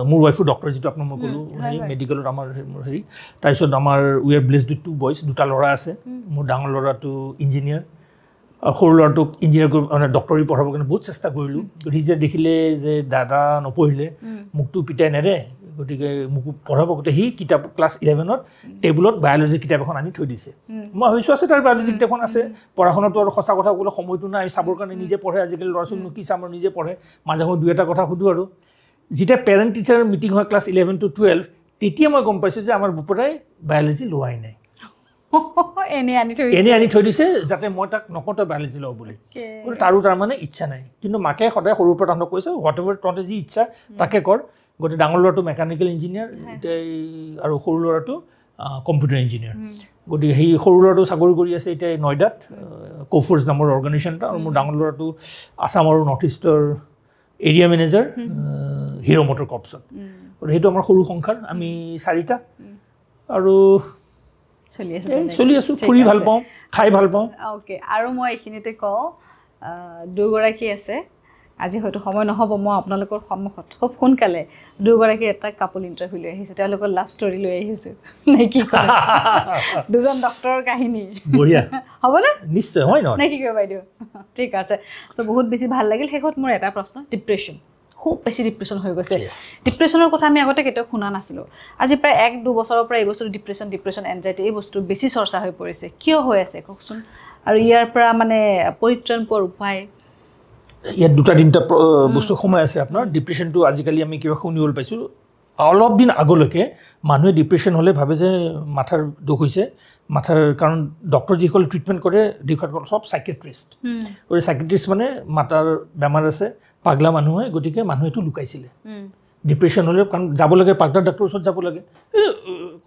মোৰ ৱাইফো ডক্টৰ যিটো আপোনাক মই ক'লোঁ হেৰি মেডিকেলত আমাৰ হেৰি তাৰপিছত আমাৰ we are blessed with 2 boys 2টা ল'ৰা আছে মোৰ ডাঙৰ ল'ৰাটো ইঞ্জিনিয়াৰ সৰু ল'ৰাটোক ইঞ্জিনিয়াৰ মানে ডক্টৰী পঢ়াবৰ কাৰণে বহুত চেষ্টা কৰিলোঁ সি যে দেখিলে যে দাদা নপঢ়িলে মোকতো পিতাই নেৰে গতিকে মোক পঢ়াব গতিকে সি কিতাপ ক্লাছ 11ত টেবুলত বায়'লজিৰ কিতাপ এখন আনি থৈ দিছে মই ভাবিছোঁ আছে তাৰ বায়'লজিৰ কিতাপখন আছে পঢ়া শুনাটো আৰু সঁচা কথা ক'বলৈ সময়টো নাই আমি চাবৰ কাৰণে নিজে পঢ়ে আজিকালি ল'ৰা ছোৱালীনো কি চাম আৰু নিজে পঢ়ে মাজে সময়ে 2 এটা কথা সুধোঁ আৰু যেতিয়া পেৰেণ্ট টিচাৰ মিটিং হয় ক্লাছ 11 to 12 তেতিয়া মই গম পাইছোঁ যে আমাৰ বুপৰাই বায়'লজি লোৱাই নাই এনে আনি থৈ দিছে যাতে মই তাক নকওঁতে বায়'লজি লওঁ বুলি তাৰো তাৰমানে ইচ্ছা নাই কিন্তু মাকে সদায় সৰুৰ পৰা তাহাঁতক কৈছে হোৱাট এভাৰ তহঁতে যি ইচ্ছা তাকে কৰ গতিকে ডাঙৰ ল'ৰাটো মেকানিকেল ইঞ্জিনিয়াৰ আৰু সৰু ল'ৰাটো কম্পিউটাৰ ইঞ্জিনিয়াৰ গতিকে সেই সৰু ল'ৰাটো চাকৰি কৰি আছে এতিয়া নয়ডাত কোফৰ্চ নামৰ অৰ্গেনাইজেশ্যন এটা আৰু মোৰ ডাঙৰ ল'ৰাটো আছাম আৰু নৰ্থ ইষ্টৰ এৰিয়া মেনেজাৰ হিৰো মটৰ কৰ্পছত গতিকে সেইটো আমাৰ সৰু সংসাৰ আমি 4টা আৰু চলি আছোঁ ফুৰি ভাল পাওঁ খাই ভাল পাওঁ অ'কে আৰু মই এইখিনিতে কওঁ 2গৰাকী আছে আজি হয়তো সময় নহ'ব মই আপোনালোকৰ সন্মুখত খুব সোনকালে 2গৰাকী এটা কাপল ইণ্টাৰভিউ লৈ আহিছোঁ তেওঁলোকৰ লাভ ষ্টৰী লৈ আহিছোঁ নে কি কয় 2জন ডক্টৰৰ কাহিনী বঢ়িয়া হ'বনে নিশ্চয় হয় নহয় নে কি কয় বাইদেউ ঠিক আছে চ' বহুত বেছি ভাল লাগিল শেষত মোৰ এটা প্ৰশ্ন ডিপ্ৰেশ্যন খুব বেছি ডিপ্ৰেশ্যন হৈ গৈছে ডিপ্ৰেশ্যনৰ কথা আমি আগতে কেতিয়াও শুনা নাছিলোঁ আজি প্ৰায় 1-2 বছৰৰ পৰা এই বস্তুটো ডিপ্ৰেশ্যন এনজাইটি এই বস্তু বেছি চৰ্চা হৈ পৰিছে কিয় হৈ আছে কওকচোন আৰু ইয়াৰ পৰা মানে পৰিত্ৰাণ পোৱাৰ উপায় ইয়াত 2-3টা বস্তু সময় আছে আপোনাৰ ডিপ্ৰেশ্যনটো আজিকালি আমি কিবা শুনিবলৈ পাইছোঁ অলপ দিন আগলৈকে মানুহে ডিপ্ৰেশ্যন হ'লে ভাবে যে মাথাৰ দুখ হৈছে মাথাৰ কাৰণ ডক্টৰ যিসকলে ট্ৰিটমেণ্ট কৰে দেখুৱাসকল চব চাইকেট্ৰিষ্ট গতিকে চাইকেট্ৰিষ্ট মানে মাথাৰ বেমাৰ আছে পাগলা মানুহ হয় গতিকে মানুহে এইটো লুকাইছিলে ডিপ্ৰেশ্যন হ'লে কাৰণ যাব লাগে পাগলা ডক্টৰৰ ওচৰত যাব লাগে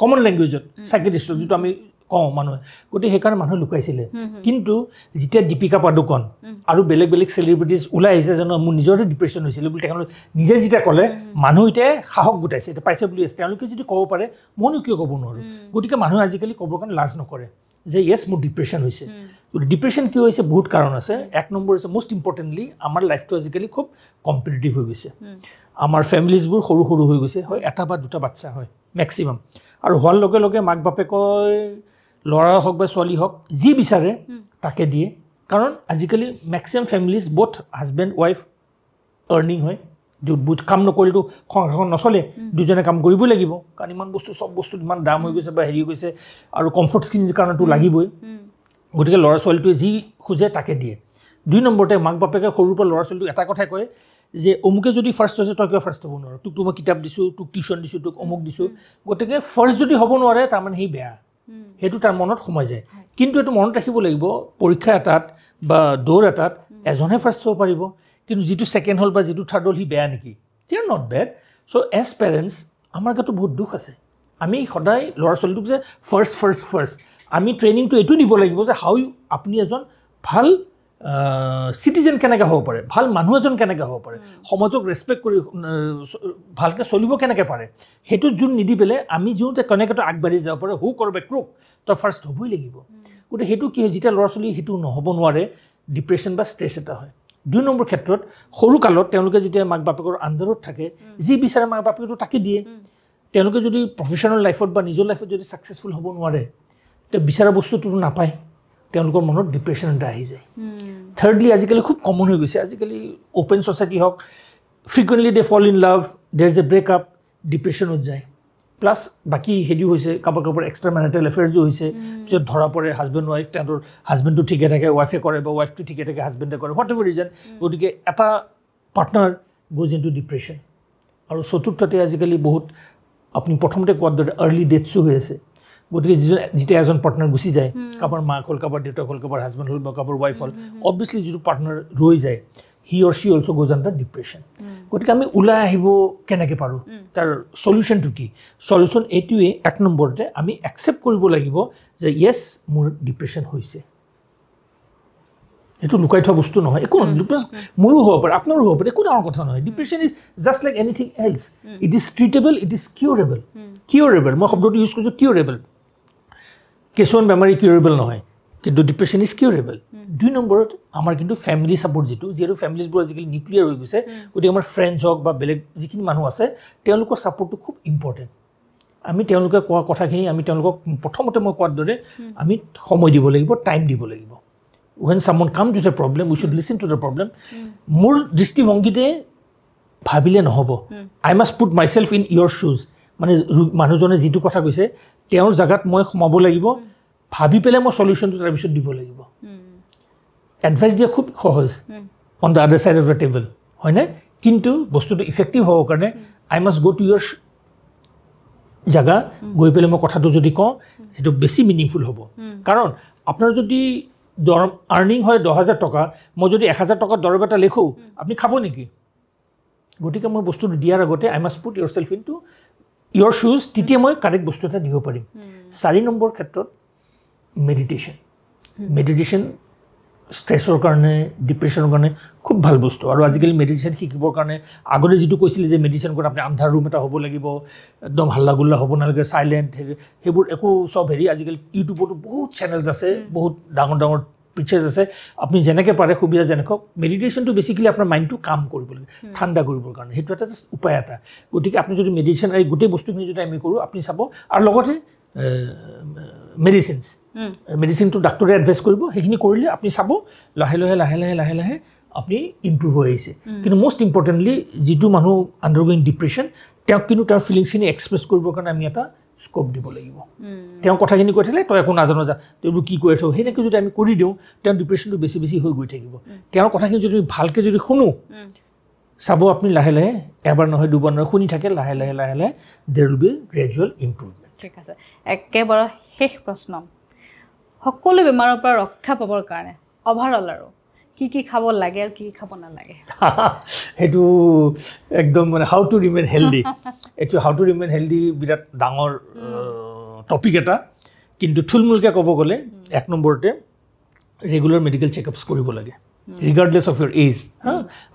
কমন লেংগুৱেজত চাইকেট্ৰিষ্টক যিটো আমি কওঁ মানুহে গতিকে সেইকাৰণে মানুহে লুকাইছিলে কিন্তু যেতিয়া দীপিকা পাডুকন আৰু বেলেগ চেলিব্ৰিটিজ ওলাই আহিছে যেন মোৰ নিজৰে ডিপ্ৰেশ্যন হৈছিলে বুলি তেওঁলোকে নিজে যেতিয়া ক'লে মানুহ এতিয়া সাহস গোটাইছে এতিয়া পাইছে বুলি আছে তেওঁলোকে যদি ক'ব পাৰে মইনো কিয় ক'ব নোৱাৰোঁ গতিকে মানুহে আজিকালি ক'বৰ কাৰণে লাজ নকৰে যে য়েছ মোৰ ডিপ্ৰেশ্যন হৈছে ডিপ্ৰেশ্যন কিয় হৈছে বহুত কাৰণ আছে 1 নম্বৰ হৈছে মষ্ট ইম্পৰ্টেণ্টলি আমাৰ লাইফটো আজিকালি খুব কম্পিটিটিভ হৈ গৈছে আমাৰ ফেমিলিজবোৰ সৰু হৈ গৈছে হয় 1টা বা 2টা বাচ্চা হয় মেক্সিমাম আৰু হোৱাৰ লগে লগে মাক বাপেকৈ ল'ৰা হওক বা ছোৱালী হওক যি বিচাৰে তাকে দিয়ে কাৰণ আজিকালি maximum families both husband wife earning হয় বুট কাম নকৰিলেতো সংসাৰখন নচলে দুজনে কাম কৰিবই লাগিব কাৰণ ইমান বস্তু চব বস্তু ইমান দাম হৈ গৈছে বা হেৰি হৈ গৈছে আৰু কমফৰ্ট স্কিনৰ কাৰণেতো লাগিবই গতিকে ল'ৰা ছোৱালীটোৱে যি খোজে তাকে দিয়ে 2 নম্বৰতে মাক বাপেকে সৰুৰ পৰা ল'ৰা ছোৱালীটোক এটা কথাই কয় যে অমুকে যদি ফাৰ্ষ্ট হৈছে তই কিয় ফাৰ্ষ্ট হ'ব নোৱাৰো তোক মই কিতাপ দিছোঁ তোক টিউশ্যন দিছোঁ তোক অমুক দিছোঁ গতিকে ফাৰ্ষ্ট যদি হ'ব নোৱাৰে তাৰমানে সি বেয়া সেইটো তাৰ মনত সোমাই যায় কিন্তু এইটো মনত ৰাখিব লাগিব পৰীক্ষা এটাত বা দৌৰ এটাত এজনে ফাৰ্ষ্ট হ'ব পাৰিব কিন্তু যিটো ছেকেণ্ড হ'ল বা যিটো থাৰ্ড হ'ল সি বেয়া নেকি they are not bad so' as parents আমাৰ গাতো বহুত দুখ আছে আমি সদায় ল'ৰা ছোৱালীটোক যে ফাৰ্ষ্ট আমি ট্ৰেইনিংটো এইটো দিব লাগিব যে হাউ আপুনি এজন ভাল চিটিজেন কেনেকৈ হ'ব পাৰে, ভাল মানুহ এজন কেনেকৈ হ'ব পাৰে, সমাজক ৰেচপেক্ট কৰি ভালকৈ চলিব কেনেকৈ পাৰে, সেইটো যোন নিদি পেলাই আমি যোনতে কেনেকৈ আগবাঢ়ি যাব পাৰে হু কৰবে ক্ৰুক তই ফাৰ্ষ্ট হ'বই লাগিব। গতিকে সেইটো কি হয়, যেতিয়া ল'ৰা ছোৱালী সেইটো নহ'ব নোৱাৰে ডিপ্ৰেশ্যন বা ষ্ট্ৰেছ এটা হয়। 2 নম্বৰ ক্ষেত্ৰত সৰু কালত তেওঁলোকে যেতিয়া মাক বাপেকৰ আণ্ডাৰত থাকে, যি বিচাৰে মাক বাপেকেতো তাকে দিয়ে। তেওঁলোকে যদি প্ৰফেশ্যনেল লাইফত বা নিজৰ লাইফত যদি ছাকচেছফুল হ'ব নোৱাৰে, তেওঁ বিচৰা বস্তুটোতো নাপায়, তেওঁলোকৰ মনত ডিপ্ৰেশ্যন এটা আহি যায়। থাৰ্ডলি আজিকালি খুব কমন হৈ গৈছে, আজিকালি অ'পেন ছ'চাইটি হওক, ফ্ৰিকুৱেণ্টলি দে ফল ইন লাভ, দেৰ ইজ এ ব্ৰেকআপ, ডিপ্ৰেশ্যনত যায়। প্লাছ বাকী হেৰিও হৈছে, কাৰোবাৰ এক্সট্ৰা মেৰিটেল এফেয়াৰ্ছো হৈছে, পিছত ধৰা পৰে হাজবেণ্ড ৱাইফ, তেওঁলোকৰ হাজবেণ্ডটো ঠিকে থাকে ৱাইফে কৰে বা ৱাইফটো ঠিকে থাকে হাজবেণ্ডে কৰে, হোৱাট এভাৰ ৰিজন। গতিকে এটা partner goes into depression. আৰু চতুৰ্থতে আজিকালি বহুত আপুনি প্ৰথমতে কোৱাৰ দৰে আৰ্লি ডেথছো হৈ আছে। গতিকে যেতিয়া এজন পাৰ্টনাৰ গুচি যায়, কাৰোবাৰ মাক হ'ল, কাৰোবাৰ দেউতাক হ'ল, কাৰোবাৰ হাজবেণ্ড হ'ল বা কাৰোবাৰ ৱাইফ হ'ল, অবভিয়াছলি যিটো পাৰ্টনাৰ ৰৈ যায়, হি অৰ শ্বি অলছ' গ'জ আণ্ডাৰ ডিপ্ৰেশ্যন। গতিকে আমি ওলাই আহিব কেনেকৈ পাৰোঁ, তাৰ চলিউশ্যনটো কি? চলিউশ্যন এইটোৱে, 1 নম্বৰতে আমি একচেপ্ট কৰিব লাগিব যে য়েছ মোৰ ডিপ্ৰেশ্যন হৈছে। এইটো লুকাই থোৱা বস্তু নহয়, একো নহয়। ডিপ্ৰেশ্যন মোৰো হ'ব পাৰে, আপোনাৰো হ'ব পাৰে, একো ডাঙৰ কথা নহয়। Depression is just like anything else, it is treatable, it is curable. Curable, মই শব্দটো ইউজ কৰিছোঁ কিউৰেবল। কিছুমান বেমাৰী কিউৰেবল নহয়, কিন্তু ডিপ্ৰেশ্যন ইজ কিউৰেবল। 2 নম্বৰত আমাৰ কিন্তু ফেমিলি ছাপৰ্ট যিহেতু ফেমিলিজবোৰ আজিকালি নিউক্লিয়াৰ হৈ গৈছে, গতিকে আমাৰ ফ্ৰেণ্ডছ হওক বা বেলেগ যিখিনি মানুহ আছে তেওঁলোকৰ ছাপৰ্টটো খুব ইম্পৰ্টেণ্ট। আমি তেওঁলোকে কোৱা কথাখিনি আমি তেওঁলোকক প্ৰথমতে মই কোৱাৰ দৰে আমি সময় দিব লাগিব, টাইম দিব লাগিব। When someone come to the problem we should listen to the problem. মোৰ দৃষ্টিভংগীতে ভাবিলে নহ'ব, I must put myself in your শ্বুজ। মানে মানুহজনে যিটো কথা কৈছে তেওঁৰ জেগাত মই সোমাব লাগিব, ভাবি পেলাই মই চলিউশ্যনটো তাৰপিছত দিব লাগিব। এডভাইচ দিয়া খুব সহজ অন দ্য আদাৰ ছাইড অফ দ্য টেবল, হয়নে? কিন্তু বস্তুটো ইফেক্টিভ হ'বৰ কাৰণে আই মাষ্ট গ' টু ইয়ৰ জেগা, গৈ পেলাই মই কথাটো যদি কওঁ সেইটো বেছি মিনিংফুল হ'ব। কাৰণ আপোনাৰ যদি আৰ্নিং হয় 10,000 টকা, মই যদি 1,000 টকাৰ দৰৱ এটা লিখোঁ, আপুনি খাব নেকি? গতিকে মই বস্তুটো দিয়াৰ আগতে I must put yourself into your শ্বুজ, তেতিয়া মই কাৰেক্ট বস্তু এটা দিব পাৰিম। 4 নম্বৰ ক্ষেত্ৰত মেডিটেশ্যন ষ্ট্ৰেছৰ কাৰণে, ডিপ্ৰেশ্যনৰ কাৰণে খুব ভাল বস্তু। আৰু আজিকালি মেডিটেশ্যন শিকিবৰ কাৰণে আগতে যিটো কৈছিলে যে মেডিটেশ্যন কৰি আপুনি আন্ধাৰ ৰুম এটা হ'ব লাগিব, একদম হাল্লা গুল্লা হ'ব নালাগে, চাইলেণ্ট, সেইবোৰ একো চব হেৰি আজিকালি ইউটিউবতো বহুত চেনেলছ আছে, বহুত ডাঙৰ ডাঙৰ পিকচাৰ্ছ আছে। আপুনি যেনেকৈ পাৰে সুবিধা যেনেকৈ, মেডিটেশ্যনটো বেছিকেলি আপোনাৰ মাইণ্ডটো কাম কৰিব লাগে, ঠাণ্ডা কৰিবৰ কাৰণে, সেইটো এটা জাষ্ট উপায় এটা। গতিকে আপুনি যদি মেডিটেশ্যন এই গোটেই বস্তুখিনি যদি আমি কৰোঁ, আপুনি চাব। আৰু লগতে মেডিচিনটো ডাক্তৰে এডভাইচ কৰিব, সেইখিনি কৰিলে আপুনি চাব লাহে লাহে লাহে লাহে লাহে লাহে আপুনি ইম্প্ৰুভ হৈ আহিছে। কিন্তু মষ্ট ইম্পৰ্টেণ্টলি যিটো মানুহ আণ্ডাৰগ'য়িং ডিপ্ৰেশ্যন, তেওঁক কিন্তু তাৰ ফিলিংছখিনি এক্সপ্ৰেছ কৰিবৰ কাৰণে আমি এটা স্কোপ দিব লাগিব। তেওঁ কথাখিনি কৈ থাকিলে তই একো নাজানো যা, তেওঁবোৰ কি কৈ আছ, সেনেকৈ যদি আমি কৰি দিওঁ, তেওঁৰ ডিপ্ৰেশ্যনটো বেছি বেছি হৈ গৈ থাকিব। তেওঁৰ কথাখিনি যদি ভালকৈ যদি শুনো, চাব আপুনি লাহে লাহে, এবাৰ নহয় দুবাৰ নহয়, শুনি থাকে, লাহে লাহে লাহে লাহে দেৰ উইল বি গ্ৰেজুৱেল ইম্প্ৰুভমেণ্ট। ঠিক আছে, একেবাৰে শেষ প্ৰশ্ন, সকলো বেমাৰৰ পৰা ৰক্ষা পাবৰ কাৰণে অভাৰঅল আৰু কি খাব লাগে আৰু কি খাব নালাগে? সেইটো একদম মানে হাউ টু ৰিমেইন হেল্ডি। এইটো হাউ টু ৰিমেইন হেল্ডি বিৰাট ডাঙৰ টপিক এটা, কিন্তু থুলমূলকৈ ক'ব গ'লে 1 নম্বৰতে ৰেগুলাৰ মেডিকেল চেকআপছ কৰিব লাগে, ৰিগাৰ্ডলেছ অফ ইয়ৰ এজ।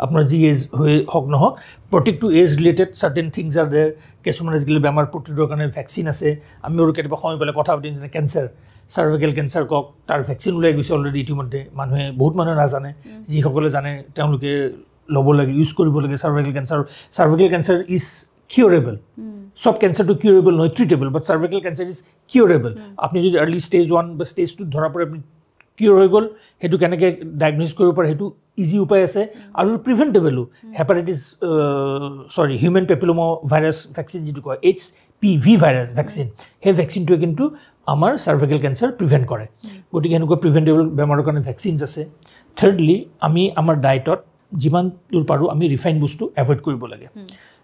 আপোনাৰ যি এজ হৈ হওক নহওক, প্ৰত্যেকটো age related certain things are there. কিছুমান আজিকালি বেমাৰ প্ৰতিৰোধৰ কাৰণে ভেকচিন আছে। আমি আৰু কেতিয়াবা সময় পেলাই কথা পাতিম, যেনে কেঞ্চাৰ, চাৰ্ভাইকেল কেঞ্চাৰ কওক, তাৰ ভেকচিন ওলাই গৈছে অলৰেডি ইতিমধ্যে। বহুত মানুহে নাজানে, যিসকলে জানে তেওঁলোকে ল'ব লাগে, ইউজ কৰিব লাগে। Cervical cancer is curable. সব কেঞ্চাৰটো কিউৰেবল নহয়, treatable, but cervical cancer is curable. আপুনি যদি আৰ্লি ষ্টেজ 1 বা ষ্টেজ 2 ধৰা পৰে, আপুনি কিউৰ হৈ গ'ল, সেইটো কেনেকৈ ডায়েগন'জ কৰিব পাৰে, সেইটো ইজি উপায় আছে। আৰু প্ৰিভেণ্টেবলো, হিউমেন পেপিলোমা ভাইৰাছ ভেকচিন যিটো কয়, HPV ভাইৰাছ ভেকচিন, সেই ভেকচিনটোৱে কিন্তু আমাৰ চাৰ্ভাইকেল কেঞ্চাৰ প্ৰিভেণ্ট কৰে। গতিকে এনেকুৱা প্ৰিভেণ্টেবল বেমাৰৰ কাৰণে ভেকচিনছ আছে। থাৰ্ডলি, আমি আমাৰ ডায়েটত যিমান দূৰ পাৰোঁ আমি ৰিফাইন বস্তু এভইড কৰিব লাগে।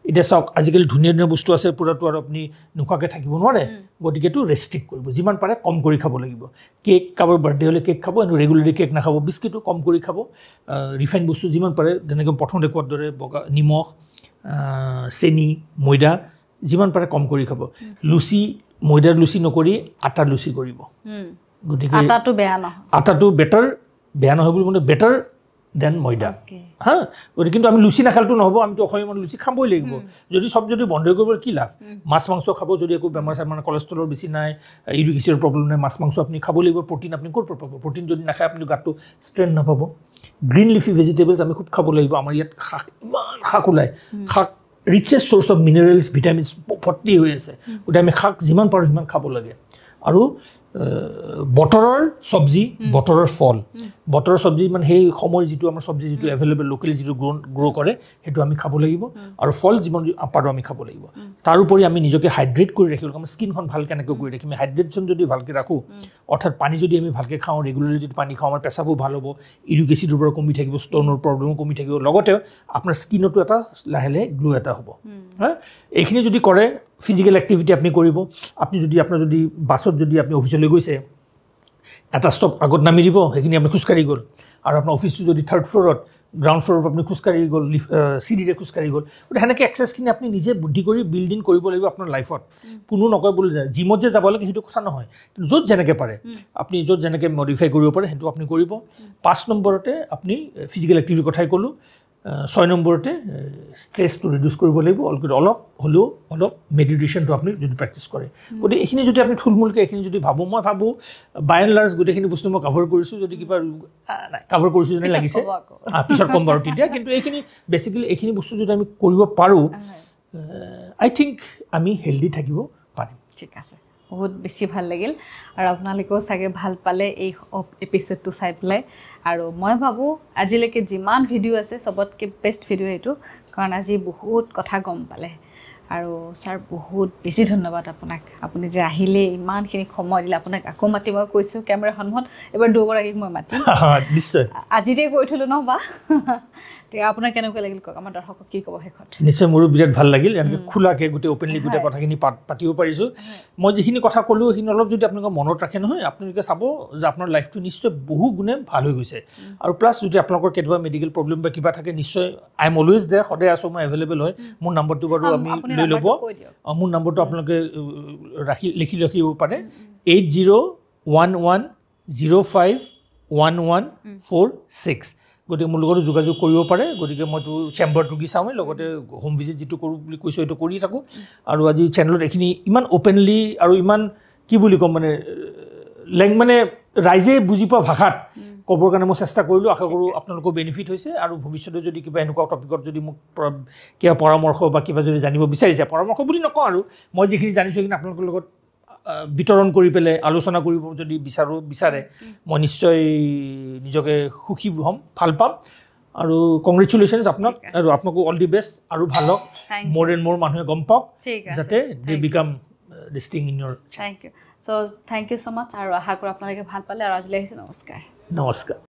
এতিয়া চাওক, আজিকালি ধুনীয়া ধুনীয়া বস্তু আছে, পুৰাটো আৰু আপুনি নোখোৱাকৈ থাকিব নোৱাৰে, গতিকেতো ৰেষ্ট্ৰিক্ট কৰিব, যিমান পাৰে কম কৰি খাব লাগিব। কেক, কাৰোবাৰ বাৰ্থডে হ'লে কেক খাব, ৰেগুলাৰলি কেক নাখাব, বিস্কিটো কম কৰি খাব। ৰিফাইন বস্তু যিমান পাৰে, যেনেকৈ প্ৰথমতে কোৱাৰ দৰে নিমখ, চেনি, ময়দা যিমান পাৰে কম কৰি খাব। লুচি, ময়দাৰ লুচি নকৰি আটাৰ লুচি কৰিব। গতিকে আটাটো বেটাৰ, বেয়া নহয় বুলি মানে বেটাৰ দেন ময়দা হা গতিকে কিন্তু আমি লুচি নাখালেতো নহ'ব আমিতো অসমীয়া মানুহ লুচি খাবই লাগিব যদি চব যদি বন্ধ কৰিব কি লাভ মাছ মাংস খাব যদি একো বেমাৰ মানে কলেষ্ট্ৰলৰ বেছি নাই ইউৰিক এচিডৰ প্ৰব্লেম নাই মাছ মাংস আপুনি খাব লাগিব প্ৰটিন আপুনি ক'ৰ পৰা পাব প্ৰটিন যদি নাখায় আপুনি গাটো ষ্ট্ৰেংথ নাপাব গ্ৰীণ লিফি ভেজিটেবলছ আমি খুব খাব লাগিব আমাৰ ইয়াত শাক ইমান শাক ওলায় শাক ৰিচেষ্ট চ'ৰ্চ অফ মিনাৰেলছ ভিটামিনছ ভৰ্তি হৈ আছে গতিকে আমি শাক যিমান পাৰোঁ সিমান খাব লাগে আৰু বতৰৰ চব্জি বতৰৰ ফল বতৰৰ চব্জি মানে সেই সময়ৰ যিটো আমাৰ চব্জি যিটো এভেইলেবল লোকেলি যিটো গ্ৰ' কৰে সেইটো আমি খাব লাগিব আৰু ফল যিমান পাৰোঁ আমি খাব লাগিব তাৰোপৰি আমি নিজকে হাইড্ৰেট কৰি ৰাখিব লাগিব আমাৰ স্কিনখন ভাল কেনেকৈ কৰি ৰাখিম হাইড্ৰেটশ্যন যদি ভালকৈ ৰাখোঁ অৰ্থাৎ পানী যদি আমি ভালকৈ খাওঁ ৰেগুলাৰলি যদি পানী খাওঁ আমাৰ পেচাবো ভাল হ'ব ইউৰিক এচিডৰ পৰা কমি থাকিব ষ্ট'নৰ প্ৰব্লেমো কমি থাকিব লগতে আপোনাৰ স্কিনতো এটা লাহে লাহে গ্ল' এটা হ'ব হা এইখিনি যদি কৰে ফিজিকেল এক্টিভিটি আপুনি কৰিব আপুনি যদি আপোনাৰ যদি বাছত যদি আপুনি অফিচলৈ গৈছে এটা ষ্টপ আগত নামি দিব সেইখিনি আপুনি খোজকাঢ়ি গ'ল আৰু আপোনাৰ অফিচটো যদি 3rd ফ্ল'ৰত গ্ৰাউণ্ড ফ্ল'ৰত আপুনি খোজকাঢ়ি গ'ল চিৰিৰে খোজকাঢ়ি গ'ল গতিকে সেনেকৈ এক্সাৰচাইজখিনি আপুনি নিজে বুদ্ধি কৰি বিল্ডিং কৰিব লাগিব আপোনাৰ লাইফত কোনো নকয় বুলি যায় জিমত যে যাব লাগে সেইটো কথা নহয় কিন্তু য'ত যেনেকৈ পাৰে আপুনি য'ত যেনেকৈ মডিফাই কৰিব পাৰে সেইটো আপুনি কৰিব 5 নম্বৰতে আপুনি ফিজিকেল এক্টিভিটিৰ কথাই ক'লোঁ 6 নম্বৰতে ষ্ট্ৰেছটো ৰিডিউচ কৰিব লাগিব অলপ হ'লেও অলপ মেডিটেশ্যনটো আপুনি যদি প্ৰেক্টিছ কৰে গতিকে এইখিনি যদি আপুনি থুলমূলকৈ এইখিনি যদি ভাবোঁ মই ভাবোঁ বাই এণ্ড লাৰ্জ গোটেইখিনি বস্তু মই কাভাৰ কৰিছোঁ যদি কিবা নাই কাভাৰ কৰিছোঁ যেনে লাগিছে পিছত ক'ম বাৰু তেতিয়া কিন্তু এইখিনি বেচিকেলি এইখিনি বস্তু যদি আমি কৰিব পাৰোঁ আই থিংক আমি হেল্ডি থাকিব পাৰিম ঠিক আছে বহুত বেছি ভাল লাগিল আৰু আপোনালোকেও চাগে ভাল পালে এই এপিছ'ডটো চাই পেলাই আৰু মই ভাবোঁ আজিলৈকে যিমান ভিডিঅ' আছে চবতকৈ বেষ্ট ভিডিঅ' এইটো কাৰণ আজি বহুত কথা গম পালে আৰু ছাৰ বহুত বেছি ধন্যবাদ আপোনাক আপুনি যে আহিলে ইমানখিনি সময় দিলে আপোনাক আকৌ মাতিব কৈছোঁ কেমেৰাৰ সন্মুখত এবাৰ দুগৰাকীক মই মাতিম নিশ্চয় আজিতে কৈ থ'লোঁ ন বা তেতিয়া আপোনাৰ কেনেকুৱা লাগিল কওক আমাৰ দৰ্শকক কি ক'ব শেষত নিশ্চয় মোৰো বিৰাট ভাল লাগিল এনেকৈ খোলাকৈ গোটেই অ'পেনলি গোটেই কথাখিনি পাতিব পাৰিছোঁ মই যিখিনি কথা ক'লোঁ সেইখিনি অলপ যদি আপোনালোকে মনত ৰাখে নহয় আপোনালোকে চাব যে আপোনাৰ লাইফটো নিশ্চয় বহু গুণে ভাল হৈ গৈছে আৰু প্লাছ যদি আপোনালোকৰ কেতিয়াবা মেডিকেল প্ৰব্লেম বা কিবা থাকে নিশ্চয় আই এম অলৱেজ দেয়াৰ সদায় আছোঁ মই এভেইলেবল হয় মোৰ নম্বৰটো বাৰু আমি লৈ ল'ব মোৰ নম্বৰটো আপোনালোকে লিখি ৰাখিব পাৰে 8011051146 গতিকে মোৰ লগতো যোগাযোগ কৰিব পাৰে গতিকে মইতো চেম্বাৰত ৰোগী চাওঁৱেই লগতে হোম ভিজিট যিটো কৰোঁ বুলি কৈছোঁ সেইটো কৰি থাকোঁ আৰু আজি চেনেলত এইখিনি ইমান অ'পেনলি আৰু ইমান কি বুলি ক'ম মানে মানে ৰাইজে বুজি পোৱা ভাষাত ক'বৰ কাৰণে মই চেষ্টা কৰিলোঁ আশা কৰোঁ আপোনালোকৰ বেনিফিট হৈছে আৰু ভৱিষ্যতে যদি কিবা এনেকুৱা টপিকত যদি মোক কিবা পৰামৰ্শ বা কিবা যদি জানিব বিচাৰিছে পৰামৰ্শ বুলি নকওঁ আৰু মই যিখিনি জানিছোঁ সেইখিনি আপোনালোকৰ লগত বিতৰণ কৰি পেলাই আলোচনা কৰিব যদি বিচাৰে মই নিশ্চয় নিজকে সুখী হ'ম ভাল পাম আৰু কংগ্ৰেচুলেশ্যনছ আপোনাক আৰু আপোনাকো অল দি বেষ্ট আৰু ভাল হওক মোৰ এণ্ড মোৰ মানুহে গম পাওক যাতে they become this thing in your thank you so' thank you so' much আৰু আশা কৰোঁ আপোনালোকে ভাল পালে আৰু আজিলৈ আহিছোঁ নমস্কাৰ